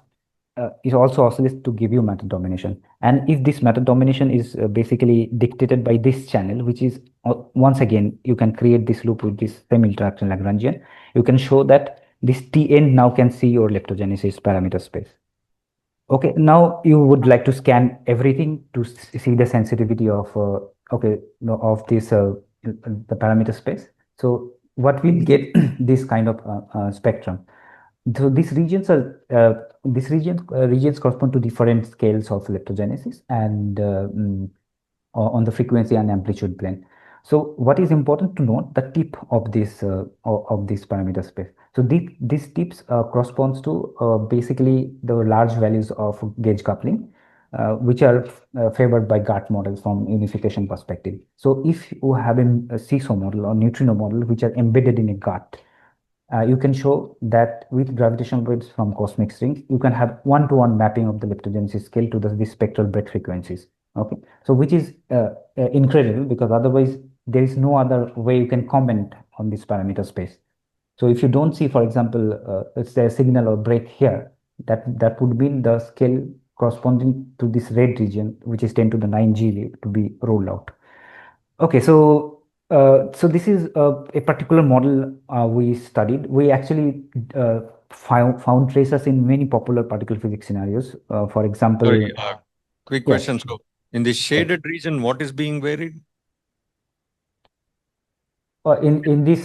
is also oscillates to give you matter domination. And if this matter domination is basically dictated by this channel, which is once again, you can create this loop with this same interaction Lagrangian, you can show that this T end now can see your leptogenesis parameter space. Okay, now you would like to scan everything to see the sensitivity of of this the parameter space. So what we'll get this kind of spectrum. So these regions are regions correspond to different scales of leptogenesis, and on the frequency and amplitude plane. So what is important to note, the tip of this parameter space. So these tips corresponds to basically the large values of gauge coupling, which are favored by GART models from unification perspective. So if you have a seesaw model or neutrino model which are embedded in a GART, you can show that with gravitational waves from cosmic strings, you can have one-to-one mapping of the leptogenesis scale to the spectral break frequencies. Okay, so which is incredible, because otherwise there is no other way you can comment on this parameter space. So if you don't see, for example, let's say a signal or break here, that would mean the scale corresponding to this red region, which is 10 to the 9 GeV, to be rolled out. Okay, so this is a particular model we studied. We actually found traces in many popular particle physics scenarios. For example, Sorry, quick yeah, question. So, in the shaded region, what is being varied? in this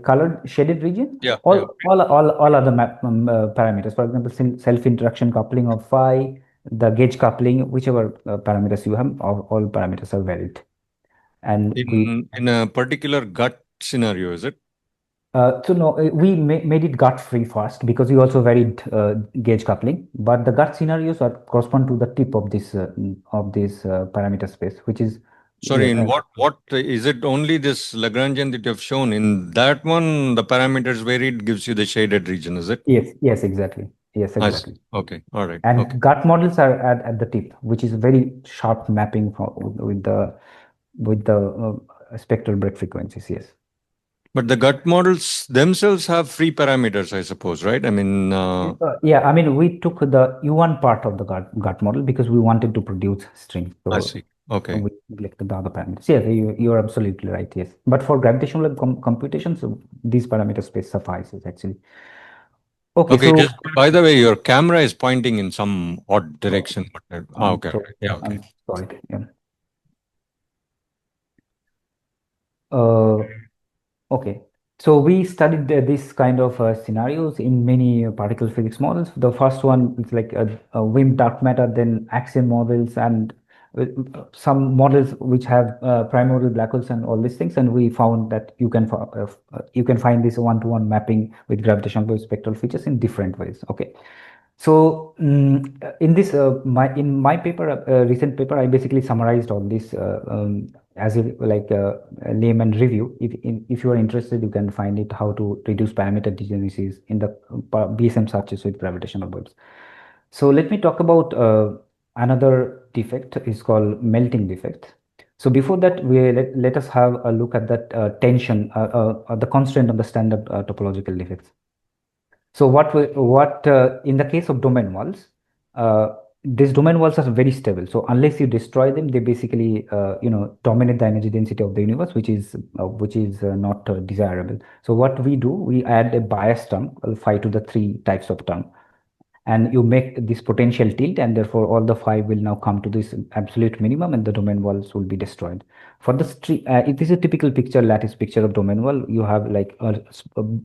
colored shaded region, Yeah, all yeah. all other parameters. For example, self interaction coupling of phi, the gauge coupling, whichever parameters you have, all parameters are varied. And In a particular gut scenario, is it? so no, we made it gut free first, because we also varied gauge coupling, but the gut scenarios are correspond to the tip of this parameter space, which is Sorry, in what is it? Only this Lagrangian that you have shown. In that one, the parameters varied gives you the shaded region, is it? yes, exactly, yes, I see. exactly. Okay, all right. And Okay. gut models are at the tip, which is very sharp mapping with the spectral break frequencies. Yes. But the gut models themselves have free parameters, I suppose, right? I mean, Yeah, I mean, we took the U1 part of the gut model because we wanted to produce strings. I So see. Okay. we neglected the other parameters. Yes, you are absolutely right. Yes, but for gravitational computations, these parameter space suffices actually. Okay, Okay, so just by the way, your camera is pointing in some odd direction. Okay. so Yeah, okay. I'm sorry. Yeah. Uh, Okay, so we studied this kind of scenarios in many particle physics models. The first one is like a WIMP dark matter, then axion models, and some models which have primordial black holes and all these things. And we found that you can find this one-to-one mapping with gravitational wave spectral features in different ways. Okay, So in this in my paper, recent paper, I basically summarized all this as if like a layman review. If you are interested, you can find it how to reduce parameter degeneracies in the BSM searches with gravitational waves. So let me talk about another defect is called melting defect. So before that, let us have a look at that tension, the constraint on the standard topological defects. So what in the case of domain walls, these domain walls are very stable. So unless you destroy them, they basically dominate the energy density of the universe, which is not desirable. So what we do, we add a bias term, phi to the 3 types of term, and you make this potential tilt, and therefore all the phi will now come to this absolute minimum, and the domain walls will be destroyed. For the it is a typical picture, lattice picture of domain wall. You have like a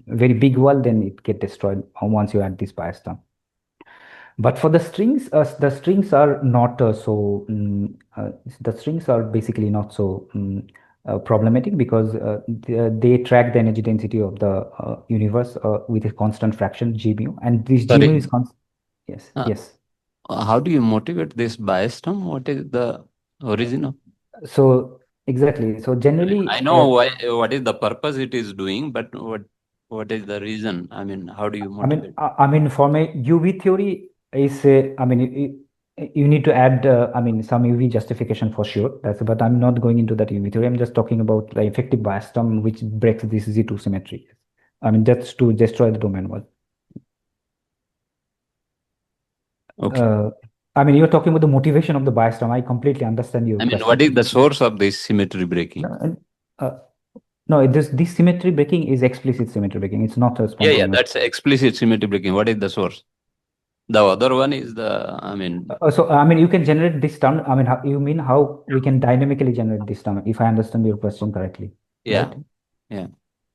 very big wall, then it get destroyed once you add this bias term. But for the strings are not the strings are basically not so problematic, because they track the energy density of the universe with a constant fraction g mu, and this g mu Sorry. is constant. Yes, Uh, yes. How do you motivate this bias term? What is the origin of? So exactly. So generally, I know why, what is the purpose it is doing, but what is the reason? I mean, how do you motivate? I mean, for my UV theory is, I mean, you need to add, I mean, some UV justification for sure. But I'm not going into that UV theory. I'm just talking about the effective bias term which breaks this Z2 symmetry. I mean, that's to destroy the domain wall. Okay. I mean, you're talking about the motivation of the bias term. I completely understand your I mean, question. what is the source of this symmetry breaking? Uh, no, this symmetry breaking is explicit symmetry breaking. It's not a Yeah, spontaneous. that's explicit symmetry breaking. What is the source? The other one is the, I mean, So, I mean, you can generate this term. I mean, you mean how we can dynamically generate this term, if I understand your question correctly, yeah, right? yeah.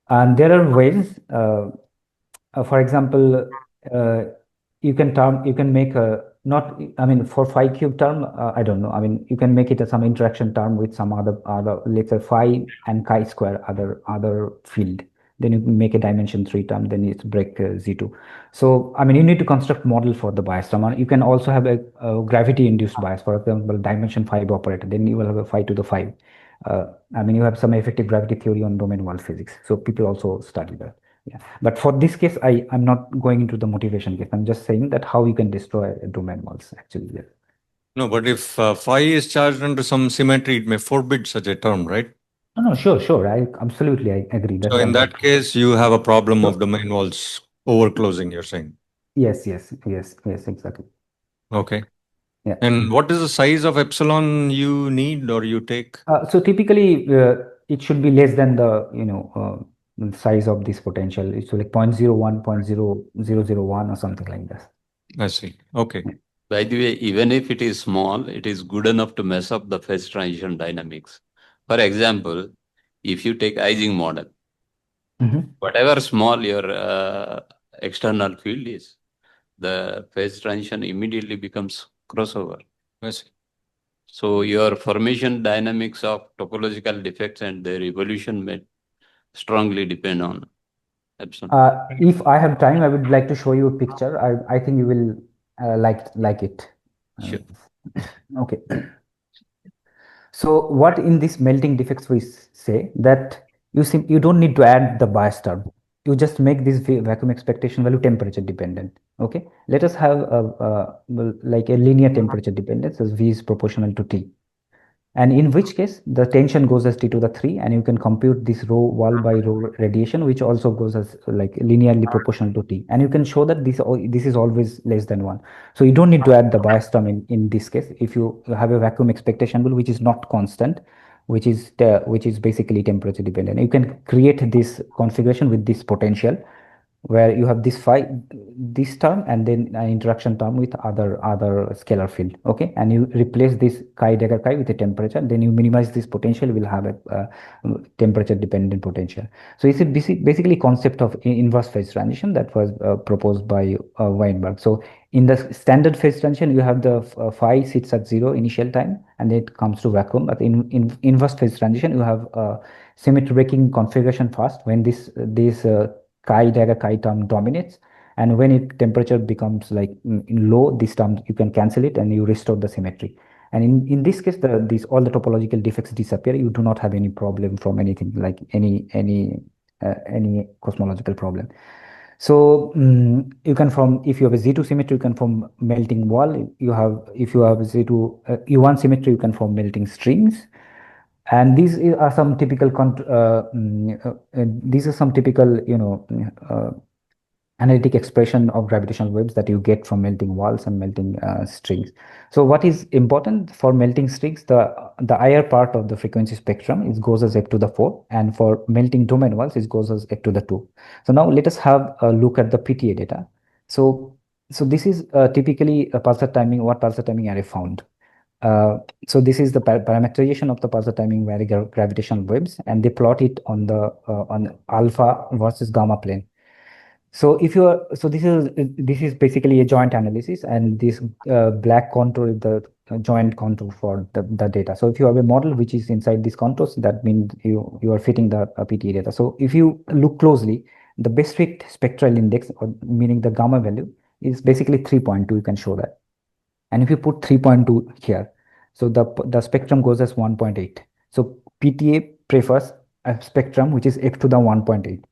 And there are ways. For example, uh, you can make a not. I mean, for phi cube term, I don't know. I mean, you can make it some interaction term with some other let's say phi and chi square other field. Then you can make a dimension 3 term. Then it's break Z2. So I mean, you need to construct model for the bias term. And you can also have a gravity induced bias, for example, dimension 5 operator. Then you will have a phi to the 5. I mean, you have some effective gravity theory on domain wall physics. So people also study that. Yeah, but for this case, I'm not going into the motivation case. I'm just saying that how you can destroy domain walls actually. Yeah. No, but if phi is charged under some symmetry, it may forbid such a term, right? No, sure. I agree. That's So what in I'm that saying. case, you have a problem of So, domain walls overclosing, you're saying. yes, exactly. Okay. Yeah. And what is the size of epsilon you need or you take? So typically, it should be less than the size of this potential. It's like 0.01, 0.0001 or something like that. I see. Okay. By the way, even if it is small, it is good enough to mess up the phase transition dynamics. For example, if you take Ising model, whatever small your external field is, the phase transition immediately becomes crossover. I see. So your formation dynamics of topological defects and their evolution may strongly depend on epsilon. If I have time, I would like to show you a picture. I think you will like it. Sure. Okay. So what in this melting defects we say that you don't need to add the bias term. You just make this vacuum expectation value temperature dependent. Okay. Let us have well, like a linear temperature dependence as V is proportional to T. And in which case the tension goes as T to the 3, and you can compute this rho wall by rho radiation, which also goes as like linearly proportional to T. And you can show that this is always less than 1. So you don't need to add the bias term in this case. If you have a vacuum expectation rule which is not constant, which is basically temperature dependent, you can create this configuration with this potential where you have this term and then an interaction term with other scalar field. Okay, and you replace this chi dagger chi with a temperature, then you minimize this potential, will have a temperature dependent potential. So it's a basically concept of inverse phase transition that was proposed by Weinberg. So in the standard phase transition, you have the phi sits at 0 initial time and then it comes to vacuum. But in inverse phase transition, you have symmetry breaking configuration first when this chi dagger chi term dominates, And when it temperature becomes like in low, this term you can cancel it and you restore the symmetry. And in this case, these all the topological defects disappear. You do not have any problem from anything like any cosmological problem. So you can form, if you have a Z2 symmetry, you can form melting wall. If you have Z2 U1 symmetry, you can form melting strings. And are some typical these are some typical analytic expression of gravitational waves that you get from melting walls and melting strings. So what is important for melting strings, the higher part of the frequency spectrum is goes as f to the 4, and for melting domain walls it goes as f to the 2. So now let us have a look at the PTA data. So this is typically a pulsar timing, what pulsar timing array found. So this is the parameterization of the pulsar timing gravitational waves, and they plot it on the on alpha versus gamma plane. So this is basically a joint analysis, and this black contour is the joint contour for the data. So if you have a model which is inside these contours, that means you are fitting the PTA data. So if you look closely, the best fit spectral index, or meaning the gamma value, is basically 3.2. You can show that. And if you put 3.2 here, so the spectrum goes as 1.8. So PTA prefers a spectrum which is f to the 1.8.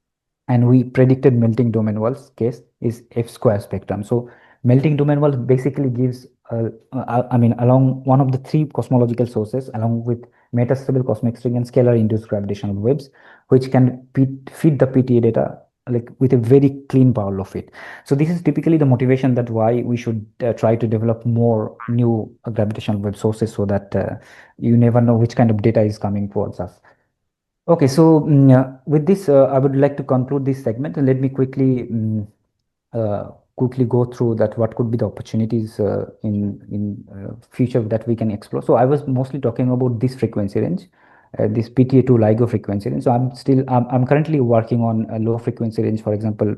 And we predicted melting domain walls case is f square spectrum. So melting domain wall basically gives along one of the three cosmological sources, along with metastable cosmic string and scalar induced gravitational waves, which can feed the PTA data like with a very clean power law fit. So this is typically the motivation that why we should try to develop more new gravitational wave sources, so that you never know which kind of data is coming towards us. Okay, so with this, I would like to conclude this segment, and let me quickly go through that what could be the opportunities in future that we can explore. So I was mostly talking about this frequency range, this PTA2 LIGO frequency range. So I'm currently working on a low frequency range, for example,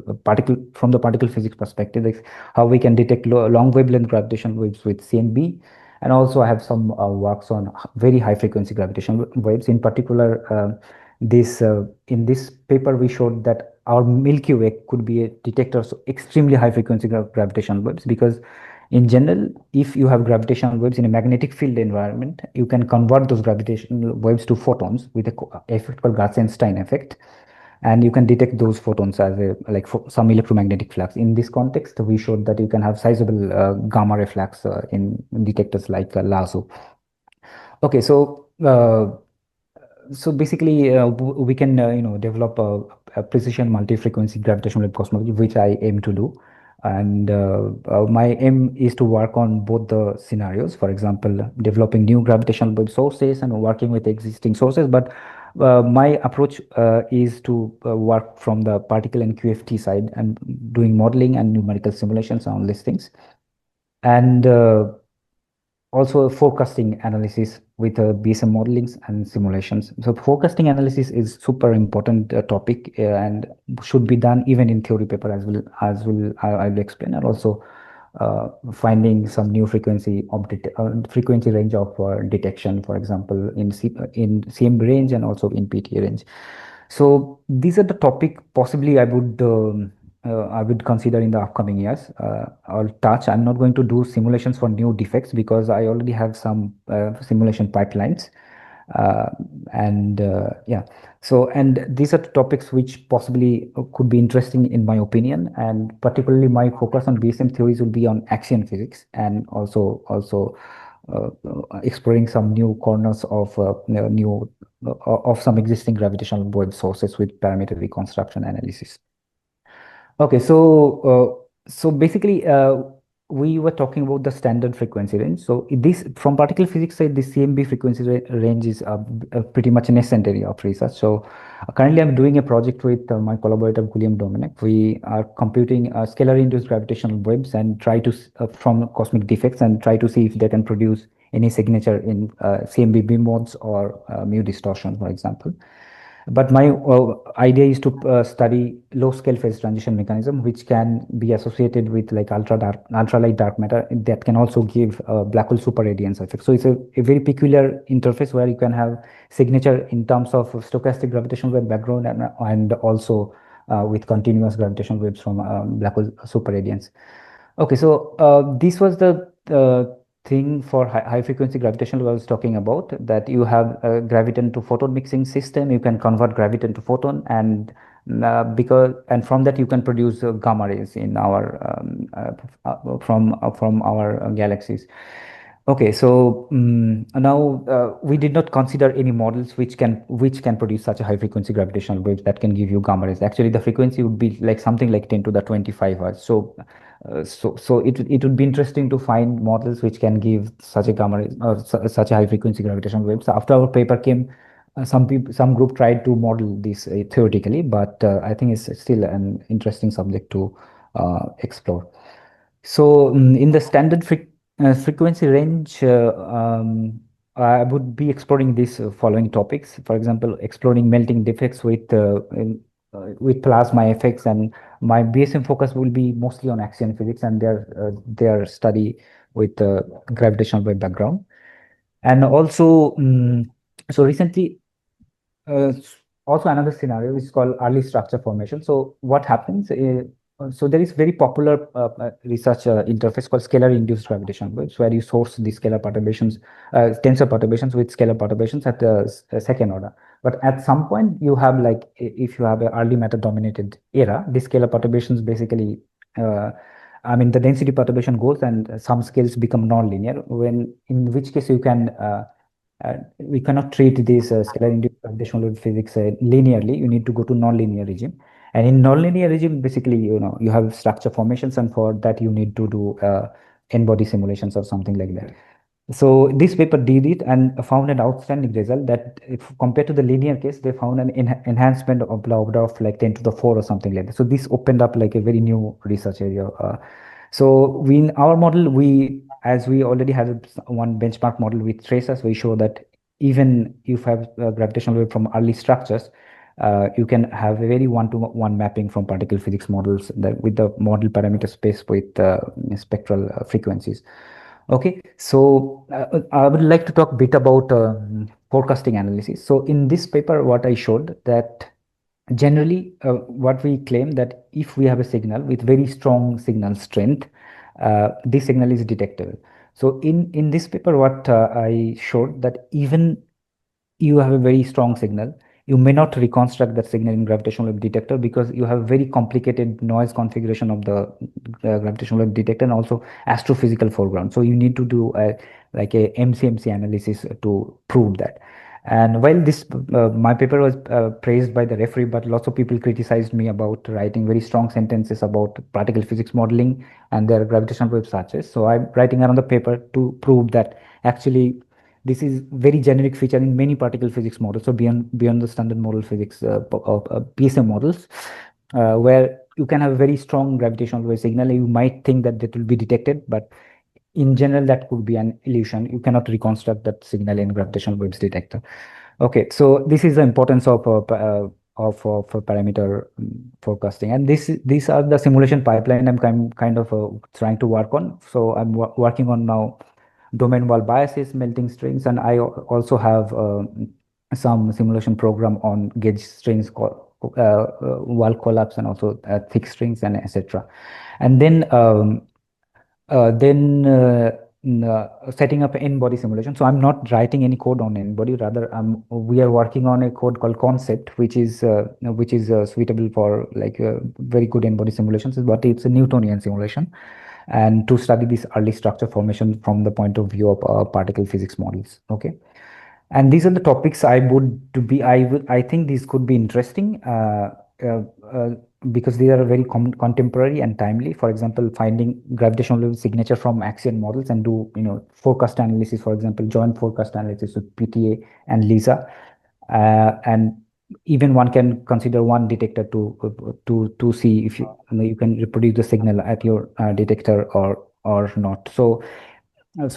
from the particle physics perspective, like how we can detect long wavelength gravitational waves with CMB. And also I have some works on very high frequency gravitational waves. In particular, in this paper, we showed that our Milky Way could be a detector of extremely high frequency gravitational waves, because in general, if you have gravitational waves in a magnetic field environment, you can convert those gravitational waves to photons with a effect called Garsen-Stein effect. And you can detect those photons as some electromagnetic flux. In this context, we showed that you can have sizable gamma ray flux in detectors like LASO. Okay, so basically we can develop a precision multi-frequency gravitational wave cosmology, which I aim to do. And my aim is to work on both the scenarios, for example, developing new gravitational wave sources and working with existing sources. But my approach is to work from the particle and QFT side, and doing modeling and numerical simulations on these things. And also forecasting analysis with BSM modelings and simulations. So forecasting analysis is super important topic, and should be done even in theory paper as well. I will explain. And also finding some new frequency range of detection, for example, in CM range and also in PTA range. So these are the topic possibly I would consider in the upcoming years. I'll touch. I'm not going to do simulations for new defects, because I already have some simulation pipelines. Yeah, so, and these are the topics which possibly could be interesting in my opinion, and particularly my focus on BSM theories will be on axion physics, and also exploring some new corners of some existing gravitational wave sources with parameter reconstruction analysis. Okay, so basically, we were talking about the standard frequency range. So this, from particle physics side, the CMB frequency range is pretty much an nascent area of research. So currently, I'm doing a project with my collaborator William Dominic. We are computing scalar induced gravitational waves and try to from cosmic defects, and try to see if they can produce any signature in CMB beam modes or mu distortion, for example. But my idea is to study low scale phase transition mechanism, which can be associated with like ultralight dark matter that can also give black hole super radiance effect. So it's a very peculiar interface where you can have signature in terms of stochastic gravitational wave background, and also with continuous gravitational waves from black hole superradiance. Okay, so this was the thing for high frequency gravitational I was talking about, that you have a graviton to photon mixing system. You can convert graviton to photon, and from that you can produce gamma rays in our from our galaxies. Okay, so now we did not consider any models which can produce such a high frequency gravitational waves that can give you gamma rays. Actually, the frequency would be like something like 10 to the 25 hertz. So it would be interesting to find models which can give such a gamma rays or such a high frequency gravitational waves. So after our paper came, some group tried to model this theoretically, but I think it's still an interesting subject to explore. So in the standard frequency range, I would be exploring these following topics. For example, exploring melting defects with plasma effects, and my BSM focus will be mostly on axion physics and their study with gravitational wave background. And also, so recently, uh, also another scenario is called early structure formation. So what happens so there is very popular research interface called scalar induced gravitational waves, where you source the scalar perturbations, tensor perturbations with scalar perturbations at the second order. But at some point you have, like, if you have an early matter dominated era, the scalar perturbations basically I mean, the density perturbation goes and some scales become nonlinear, when in which case you can we cannot treat this scalar induced gravitational wave physics linearly. You need to go to nonlinear regime. And in nonlinear regime, basically, you have structure formations, and for that you need to do n-body simulations or something like that. So this paper did it and found an outstanding result, that if compared to the linear case, they found an enhancement of the order of like 10 to the 4 or something like that. So this opened up like a very new research area. So we, in our model, as we already have one benchmark model with tracers, we show that even if you have gravitational wave from early structures, you can have a very one-to-one mapping from particle physics models with the model parameter space with spectral frequencies. Okay, so I would like to talk a bit about forecasting analysis. So in this paper, what I showed that generally what we claim that if we have a signal with very strong signal strength, this signal is detectable. So in this paper, what I showed that even you have a very strong signal, you may not reconstruct that signal in gravitational wave detector, because you have very complicated noise configuration of the gravitational wave detector and also astrophysical foreground. So you need to do like a MCMC analysis to prove that. And while this my paper was praised by the referee, but lots of people criticized me about writing very strong sentences about particle physics modeling and their gravitational wave searches. So I'm writing another paper to prove that actually this is very generic feature in many particle physics models, so beyond the standard model physics of PSM models, where you can have a very strong gravitational wave signal. You might think that it will be detected, but in general, that could be an illusion. You cannot reconstruct that signal in gravitational waves detector. Okay, so this is the importance of parameter forecasting, and these are the simulation pipeline I'm kind of trying to work on. So I'm working on now domain wall biases, melting strings, and I also have some simulation program on gauge strings, wall collapse, and also thick strings, and etc. And then setting up n-body simulation. So I'm not writing any code on n-body. Rather, we are working on a code called concept, which is suitable for like very good n-body simulations, but it's a Newtonian simulation, and to study this early structure formation from the point of view of particle physics models. Okay, and these are the topics I think these could be interesting uh, uh, because they are very contemporary and timely. For example, finding gravitational wave signature from axion models and do forecast analysis, for example, joint forecast analysis with PTA and LISA, and even one can consider one detector to see if you can reproduce the signal at your detector or not. So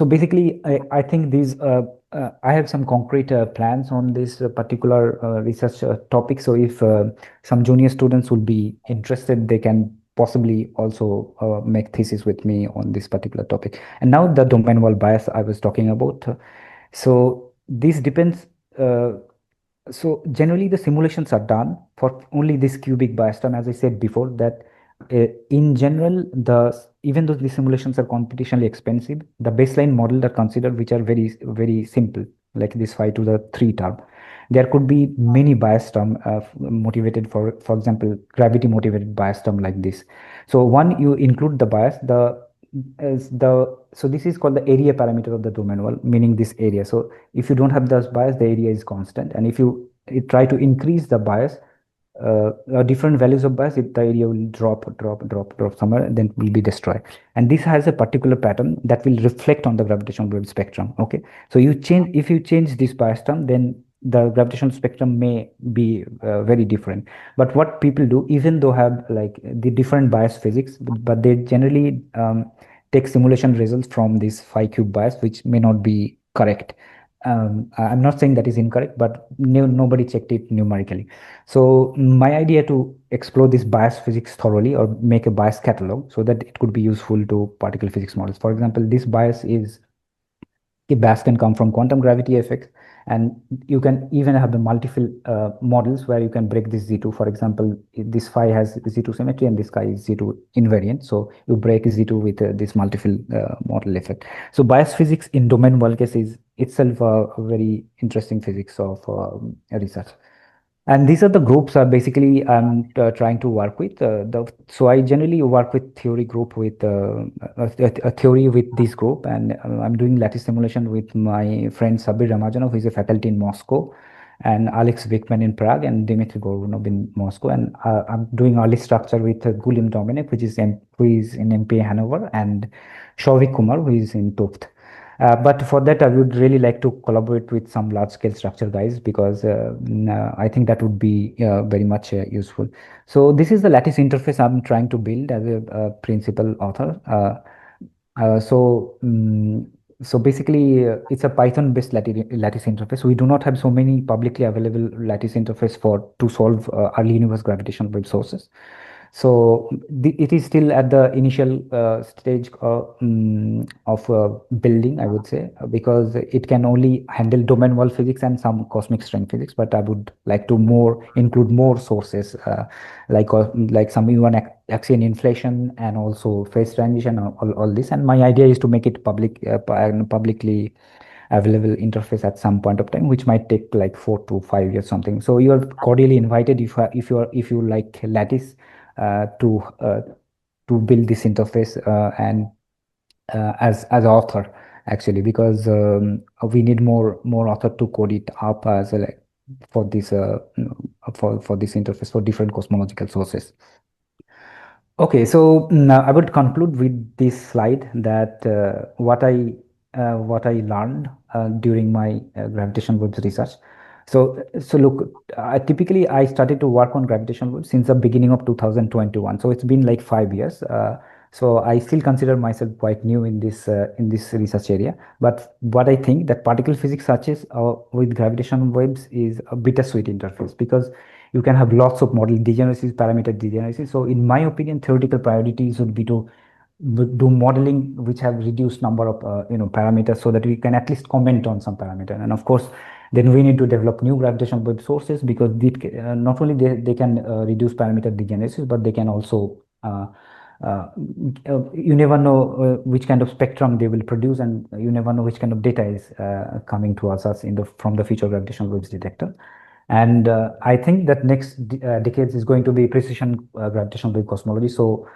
basically, I think I have some concrete plans on this particular research topic. So if some junior students would be interested, they can possibly also make thesis with me on this particular topic. And now the domain wall bias I was talking about. So this depends. So generally the simulations are done for only this cubic bias term, as I said before, that in general, even though the simulations are computationally expensive, the baseline model are considered, which are very, very simple, like this 5 to the 3 term. There could be many bias term motivated, for example, gravity motivated bias term like this. So one, you include the bias, so this is called the area parameter of the domain wall, meaning this area. So if you don't have this bias, the area is constant, and if you try to increase the bias, different values of bias, the area will drop somewhere, and then will be destroyed. And this has a particular pattern that will reflect on the gravitational wave spectrum. Okay, so if you change this bias term, then the gravitational spectrum may be very different. But what people do, even though have like the different bias physics, but they generally take simulation results from this phi cube bias, which may not be correct. I'm not saying that is incorrect, but nobody checked it numerically. So my idea to explore this bias physics thoroughly, or make a bias catalog, so that it could be useful to particle physics models. For example, this bias can come from quantum gravity effects, and you can even have the multiple models where you can break this Z2. For example, this phi has Z2 symmetry and this guy is Z2 invariant. So you break Z2 with this multiple model effect. So bias physics in domain wall case is itself a very interesting physics of research. And these are the groups basically I'm trying to work with. So I generally work with theory group with a theory with this group, and I'm doing lattice simulation with my friend Sabir Ramajanov, who is a faculty in Moscow, and Alex Wickman in Prague, and Dmitry Gorunov in Moscow. And I'm doing early structure with Gulim Dominic, who is in MPA Hanover, and Shovik Kumar, who is in Tuft. But for that, I would really like to collaborate with some large scale structure guys, because I think that would be very much useful. So this is the lattice interface I'm trying to build as a principal author. So basically, it's a Python-based lattice interface. We do not have so many publicly available lattice interface to solve early universe gravitational wave sources. So it is still at the initial stage of building, I would say, because it can only handle domain wall physics and some cosmic string physics. But I would like to include more sources, like some even axion inflation and also phase transition, all this. And my idea is to make it publicly available interface at some point of time, which might take like 4 to 5 years something. So you are cordially invited, if you like lattice, to build this interface, and as author, actually, because we need more author to code it up as like for this for this interface for different cosmological sources. Okay, so now I would conclude with this slide that what I learned during my gravitational waves research. So look, typically I started to work on gravitational waves since the beginning of 2021. So it's been like 5 years. So I still consider myself quite new in this research area. But what I think that particle physics such as with gravitational waves is a bittersweet interface, because you can have lots of model degeneracies, parameter degeneracies. So in my opinion, theoretical priorities would be to do modeling which have reduced number of parameters, so that we can at least comment on some parameter. And of course, then we need to develop new gravitational wave sources, because not only they can reduce parameter degeneracies, but they can also uh, you never know which kind of spectrum they will produce, and you never know which kind of data is coming towards us from the future gravitational waves detector. And I think that next decades is going to be precision gravitational wave cosmology. So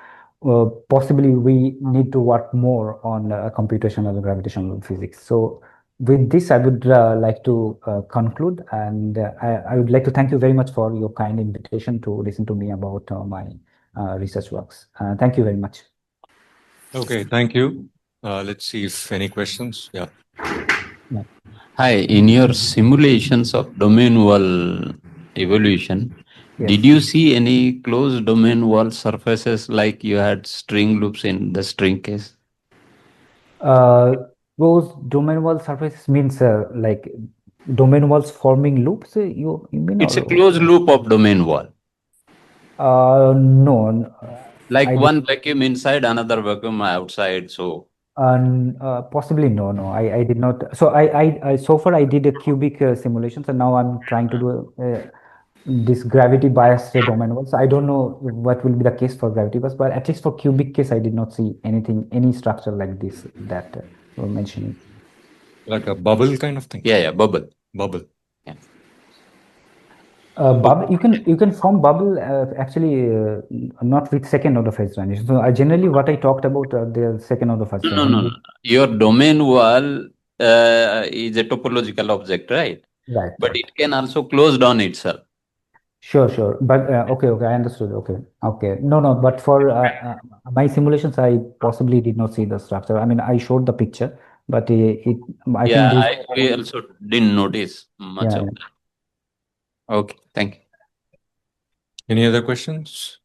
possibly we need to work more on computational gravitational wave physics. So with this, I would like to conclude, and I would like to thank you very much for your kind invitation to listen to me about my research works. Thank you very much. Okay, thank you. Let's see if any questions. Yeah. Hi, in your simulations of domain wall evolution, did Yes. you see any closed domain wall surfaces like you had string loops in the string case? Those domain wall surfaces means like domain walls forming loops, you mean, It's a or closed loop of domain wall, no, like I one vacuum inside, another vacuum outside. So Possibly no. I did not. So so far I did a cubic simulation. So now I'm trying to do this gravity biased domain also. I don't know what will be the case for gravity bias, but at least for cubic case, I did not see any structure like this that you're mentioning. Like a bubble kind of thing? Yeah, bubble. Bubble. Yeah. Bubble, you can form bubble actually not with second order phase transition. So generally what I talked about the second order phase No, transition. no. Your domain wall is a topological object, right? Right. But it can also close down itself. Sure. But okay, I understood. Okay. No. But for my simulations, I possibly did not see the structure. I mean, I showed the picture, but I think Yeah, this. we also didn't notice much Yeah. of that. Okay, thank you. Any other questions?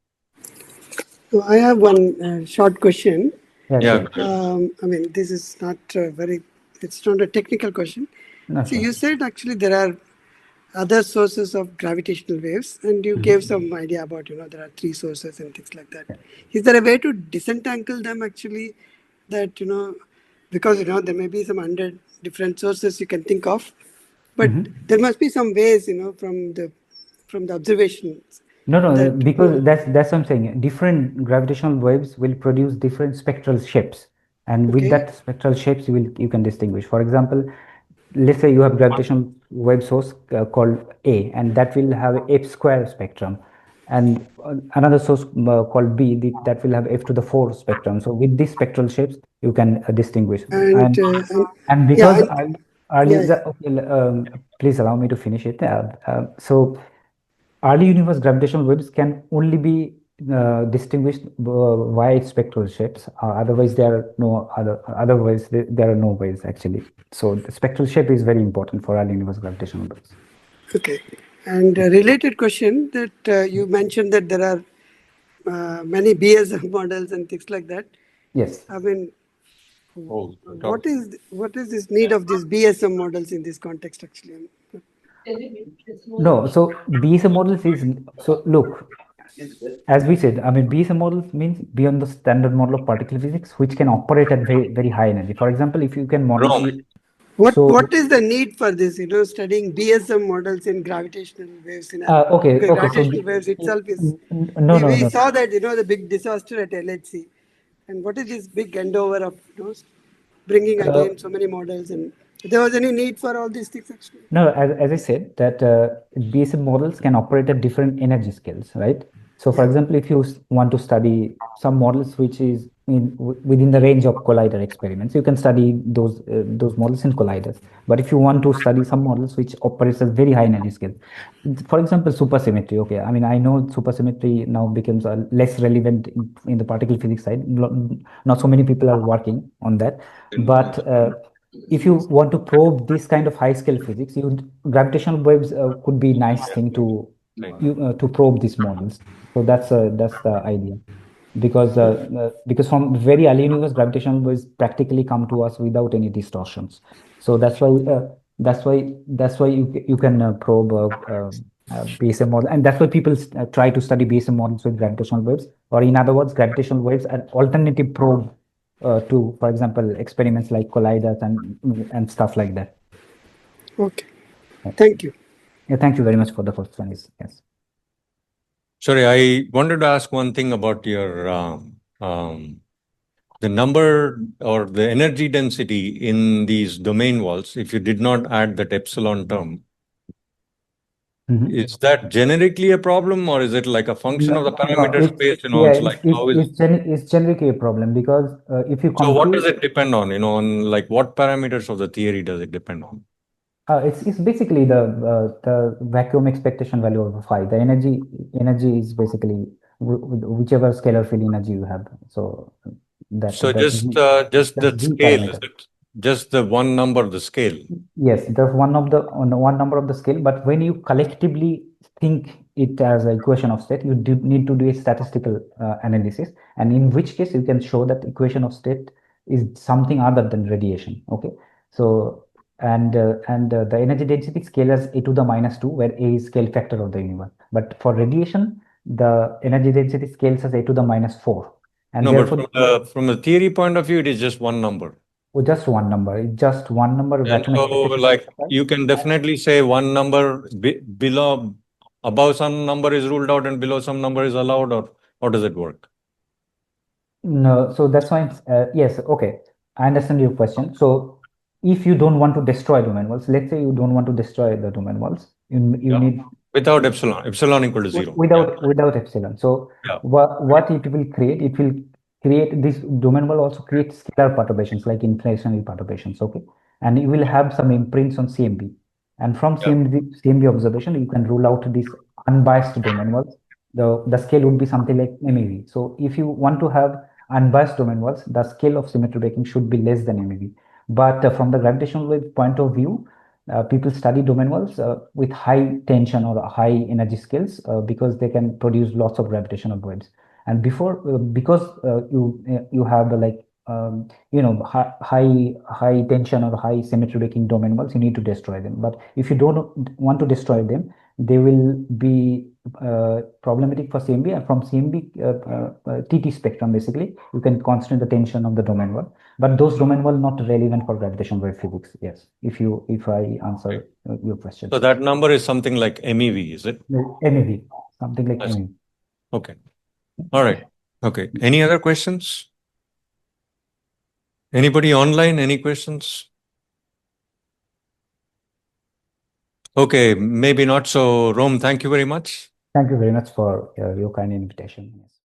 So I have one short question. Yeah. Yeah. Sure. I mean, this is not it's not a technical question. No, So sure. you said actually there are other sources of gravitational waves, and you gave some idea about, there are three sources and things like that. Is there a way to disentangle them actually? That, because, there may be some 100 different sources you can think of, but there must be some ways, from the observations No, that, because that's what I'm saying. Different gravitational waves will produce different spectral shapes, and with okay, that spectral shapes, you can distinguish. For example, let's say you have gravitational wave source called A, and that will have F square spectrum, and another source called B that will have F to the 4 spectrum. So with these spectral shapes, you can distinguish. And yeah, because and early, yeah, yeah. okay, please allow me to finish it. So early universe gravitational waves can only be distinguished via its spectral shapes. Otherwise, there are no other. Otherwise, there are no ways actually. So the spectral shape is very important for early universe gravitational waves. Okay. And a related question that you mentioned that there are many BSM models and things like that. Yes. I mean, Oh, what is this need of these BSM models in this context actually? No. So BSM models is so look. As we said, I mean, BSM models means beyond the standard model of particle physics, which can operate at very high energy. For example, if you can model, Rome. What is the need for this? Studying BSM models in gravitational waves scenario. Because okay. So gravitational waves itself is no. we saw that the big disaster at LHC, and what is this big endeavor of bringing Uh, again so many models, and if there was any need for all these things actually. No, as I said, that BSM models can operate at different energy scales, right? So, for Yeah. example, if you want to study some models which is within the range of collider experiments, you can study those models in colliders. But if you want to study some models which operates at very high energy scale, for example, supersymmetry. Okay, I mean, I know supersymmetry now becomes less relevant in the particle physics side. Not so many people are working on that, but if you want to probe this kind of high scale physics, gravitational waves could be nice thing to probe these models. So that's the idea, because from very early universe, gravitational waves practically come to us without any distortions. So that's why you can probe BSM model, and that's why people try to study BSM models with gravitational waves, or in other words, gravitational waves are alternative probe to, for example, experiments like colliders and stuff like that. Okay. Yeah. Thank you. Yeah, thank you very much for the question. Yes. Sorry, I wanted to ask one thing about your the number or the energy density in these domain walls. If you did not add that epsilon term, is that generically a problem, or is it like a function of the No, parameter space? It's like how is it's generically a problem because if you so? What compute, does it depend on? On like what parameters of the theory does it depend on? it's basically the vacuum expectation value of phi. The energy is basically whichever scalar field energy you have. So So that just that's the the scale, is parameter. it? Just the one number, the scale. Yes, that's one number of the scale. But when you collectively think it as an equation of state, you do need to do a statistical analysis, and in which case you can show that equation of state is something other than radiation. Okay, so the energy density scale as a to the minus 2, where a is scale factor of the universe. But for radiation, the energy density scales as a to the minus 4, And No, but therefore, from the theory point of view, it is just one number. with just one number, it's just one number. And vacuum so, expectation like, specified. you can definitely say one number below, above some number is ruled out and below some number is allowed, or how does it work? No, so that's why, yes, okay, I understand your question. So if you don't want to destroy domain walls, let's say you don't want to destroy the domain walls, you Yeah. need Without epsilon equal to 0. without epsilon. So Yeah. what it will create this domain wall also creates scalar perturbations like inflationary perturbations. Okay, and you will have some imprints on CMB, and from CMB observation you can rule out this unbiased domain walls. The scale would be something like MeV. So if you want to have unbiased domain walls, the scale of symmetry breaking should be less than MeV. But from the gravitational wave point of view, people study domain walls with high tension or high energy scales because they can produce lots of gravitational waves. And because you have high tension or high symmetry breaking domain walls, you need to destroy them. But if you don't want to destroy them, they will be problematic for CMB, and from CMB TT spectrum, basically you can constrain the tension of the domain wall, but those domain wall not relevant for gravitational wave physics. Yes, if I answer your question. So that number is something like MEV, is it? MEV, something like MEV. Okay. All right. Okay. Any other questions? Anybody online? Any questions? Okay, maybe not. So, Rome, thank you very much. Thank you very much for your kind invitation.